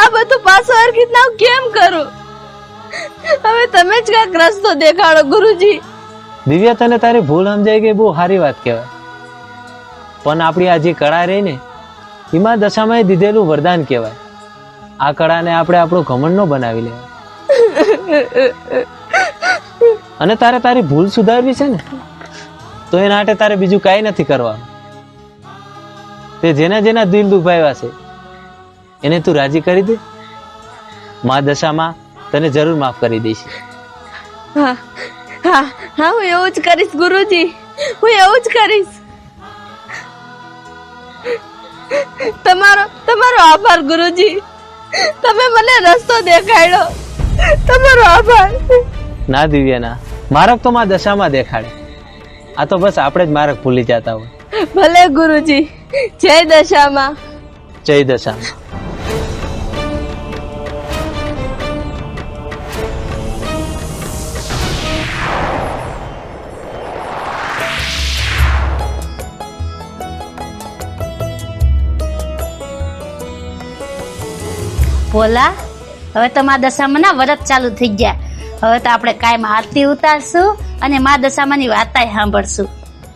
આ બધું પાછું હરકતના કેમ કરું? હવે તમે જ કાંઈક રસ્તો દેખાડો ગુરુજી. દિવ્યા, તને તારી ભૂલ સમજાઈ ગઈ, બહુ સારી વાત કહેવાય. પણ આપણી આ જે કળા રહી ને, એમાં દશામાએ દીધેલું વરદાન કહેવાય. આ કળાને આપણે આપણો ઘમંડ ન બનાવી લેવાય. અને તારે તારી ભૂલ સુધારવી છે ને, તો એના માટે તારે બીજું કાંઈ નથી કરવાનું. તે જેના દિલ દુભાવ્યા છે એને તું રાજી કરી દે. મા દશામાં તને જરૂર માફ કરી દઈશ. હા, હું એવું જ કરીશ ગુરુજી, હું એવું જ કરીશ. તમારો આભાર ગુરુજી, તમે મને રસ્તો દેખાડ્યો. તમારો આભાર. ના દિવ્યા ના, માર્ગ તો મા દશામાં દેખાડે. આ તો બસ આપણે જ માર્ગ ભૂલી જતા હોય. ભલે ગુરુજી. જય દશામાં. જય દશામાં. ભોલા, હવે તો મા દશામાના વ્રત ચાલુ થઈ ગયા. હવે તો આપણે કાયમ આરતી ઉતારશું અને મા દશામાની વાર્તાય સાંભળશું.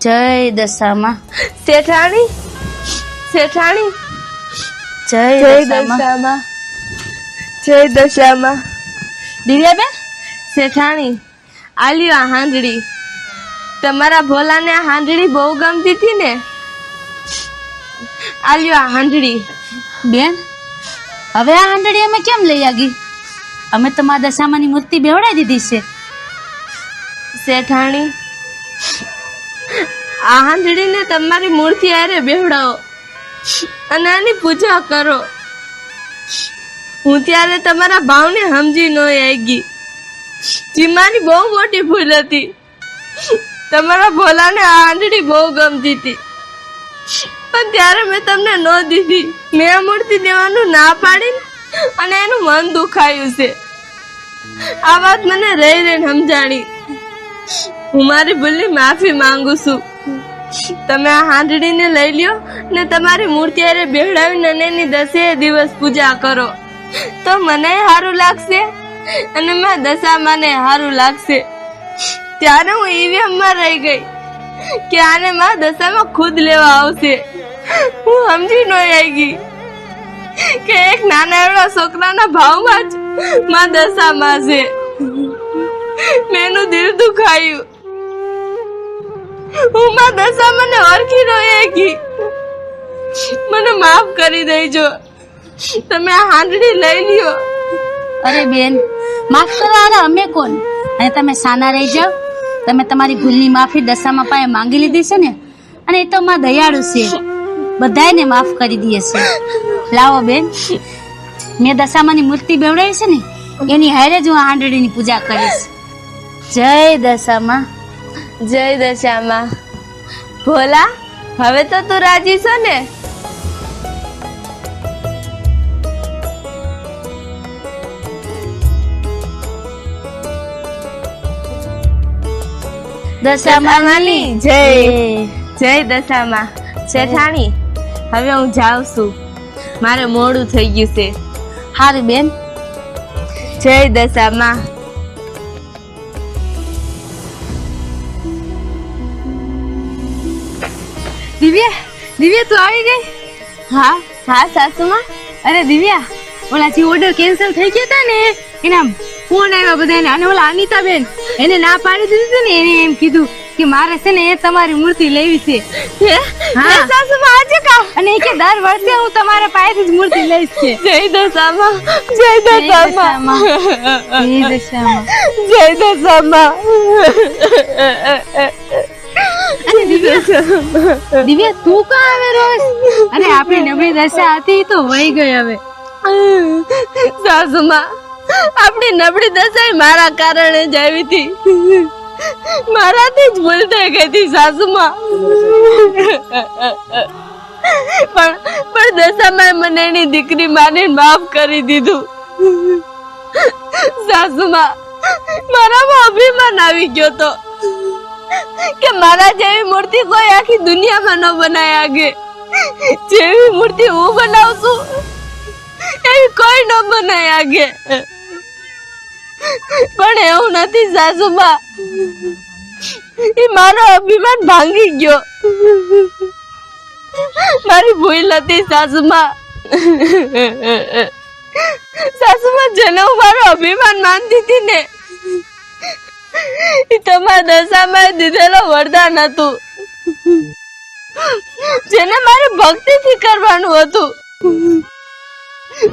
જય દશામાં. શેઠાણી જય દશામાં. જય દશામાં. દિવ્યાબેન, શેઠાણી, આલ્યો આ હાંડડી. તમારા ભોલાને આ હાંડડી બહુ ગમતી હતી ને, આલ્યો આ હાંડડી. બેન, હવે આ હાંડડી અમે કેમ લઈ આવી? અમે તો મા દશામાની મૂર્તિ બેવડાવી દીધી છે. શેઠાણી, આ હાંડડીને તમારી મૂર્તિ હારે બેવડાવો અને આની પૂજા કરો. હું ત્યારે તમારા ભાવને સમજી ન આવી. જે મારી બહુ મોટી ભૂલ હતી. તમારા ભોલાને આ હાંડડી બહુ ગમતી હતી, પણ ત્યારે મેં તમને ન દીધી. મેં આ મૂર્તિ દેવાનું ના પાડી અને એનું મન દુખાયું છે. આ વાત મને રહીને સમજાણી. હું મારી ભૂલની માફી માંગુ છું. તમે આ હાંડડીને લઈ લ્યો ને તમારી મૂર્તિ હારે બેહડાવીને અને એની 10 દિવસ પૂજા કરો, તો મને સારું લાગશે અને મારા દશામાને સારું લાગશે. ત્યારે હું ઈવીએમમાં રહી ગઈ કે આને મારા દશામાં ખુદ લેવા આવશે. હું સમજી ન આવી કે એક નાના એવડા છોકરાના ભાવમાં જ મારા દશામાં છે. મેં એનું દિલ દુખાયું. હું મારા દશામાને ઓળખી ન આવી. મને માફ કરી દેજો. તમે આ હાંડડી લઈ લ્યો. અરે બેન, માફ કરવાના અમે કોણ? અને તમે સાના રહી જાઓ. તમે તમારી ભૂલની માફી દશામાં પાસે માંગી લીધી છે ને, અને એ તો માં દયાળુ છે, બધાને માફ કરી દે છે. લાવો બેન, મેં દશામાની મૂર્તિ બેવડાવી છે ને, એની હારે જ હું હાંડડીની પૂજા કરીશ. જય દશામાં. જય દશામાં. ભોલા, હવે તો તું રાજી છો ને? દશામાની જય જય દશામાં. શેઠાણી, હવે હું જાઉં છું, મારે મોડું થઈ ગયું છે. હારી બેન. જય દશામાં. દિવ્યા, દિવ્યા તું આવી ગઈ? હા હા સાસુમાં. અરે દિવ્યા, ઓલા જે ઓર્ડર કેન્સલ થઈ ગયા હતા ને એના ફોન આવ્યા બધાને, અને ઓલા અનિતાબેન એને ના પાડી દીધી ને, એને એમ કીધું કે મારે છે ને એ તમારી મૂર્તિ લેવી છે. હા સાસુમાં આજે કા? અને એ કે દર વર્ષે હું તમારા પાસેથી જ મૂર્તિ લઈશ છે. જય દશામાં. જય દશામાં. જય દશામાં. જય દશામાં. અને દિવ્યા તું કા આવે રોજ? અરે આપણી નબળી દશા હતી તો વહી ગઈ હવે. સાસુમાં, આપણી નબળી દશા મારા કારણે જ આવી હતી. મારાથી જ ભૂલ થઈ ગઈ હતી સાસુમાં. પણ દશામાં મને એની દીકરી માનીને માફ કરી દીધું. સાસુમાં, મારામાં અભિમાન આવી ગયો તો કે મારા જેવી મૂર્તિ કોઈ આખી દુનિયામાં ન બનાવી આગે. જેવી મૂર્તિ હું બનાવું છું એવી કોઈ ન બનાવી આગે. પણ એવું નથી સાસુબા, એ મારો અભિમાન ભાંગી ગયો. મારી ભૂલ હતી સાસુમા. સાસુમા, જેને હું મારો અભિમાન માનતી હતી ને એ તમારા દશામાં દીધેલો વરદાન હતું, જેને મારે ભક્તિથી કરવાનું હતું.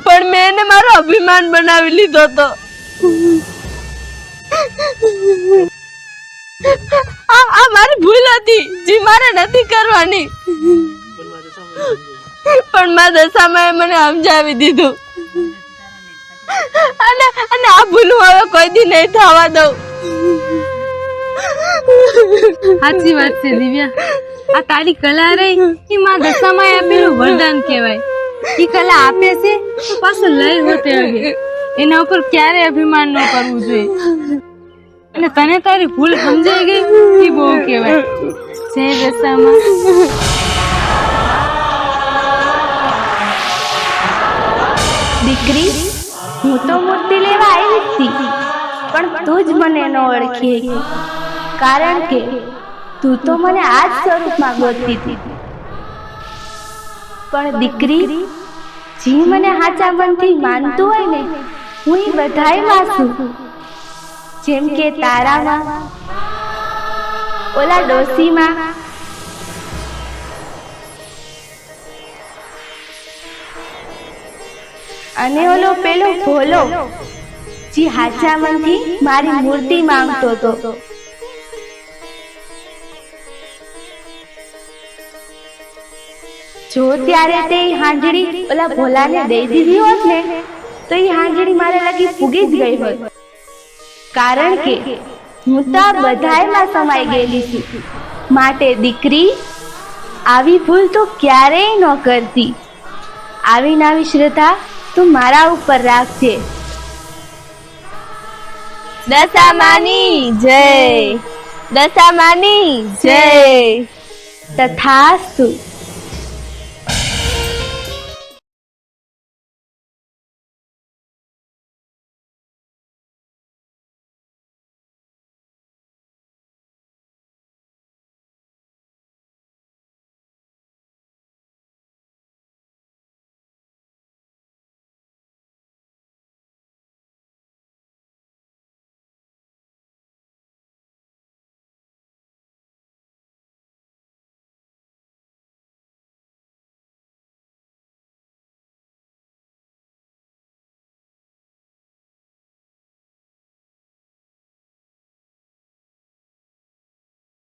પણ મેં એને મારો અભિમાન બનાવી લીધો હતો. આ મારી ભૂલ હતી જે મારે નથી કરવાની. પણ મારા દશામાં મને સમજાવી દીધું, અને આ ભૂલ હવે કોઈ દી નહીં થવા દઉં. સાચી વાત છે દિવ્યા, આ તારી કલા રહી એ માં દશામાં આપેલું વરદાન કહેવાય. એ કલા આપે છે તો પાછું લઈ હોતે હવે, એના ઉપર ક્યારે અભિમાન ન કરવું જોઈએ. અને તને તારી ભૂલ સમજાઈ ગઈ એ બહુ કહેવાય. જય દશામાં. દીકરી, હું તો મૂર્તિ લેવા આવી હતી, પણ તું જ મને ન ઓળખી, કારણ કે તું તો મને આ જ સ્વરૂપમાં ગોતતી હતી. પણ દીકરી, જે મને સાચા મનથી માનતું હોય ને, હું એ બધાયમાં છું. જેમ કે તારામાં, ઓલા ડોસીમાં, અને ઓલો પેલો ભોલો જે સાચા મનથી મારી મૂર્તિ માંગતો હતો. જો ત્યારે તે હાંજડી ઓલા ભોલાને દઈ દીધી હોત ને, તો એ હાંજડી મારે લગી ફૂગી જ ગઈ હોત. કારણ કે હું તો આ બધાયમાં સમાઈ ગયેલી છું. માટે દીકરી, આવી ભૂલ તો ક્યારેય ન કરતી. આવી નવી શ્રદ્ધા તું મારા ઉપર રાખજે. દશામાની જય. દશામાની જય. તથાસ્તુ.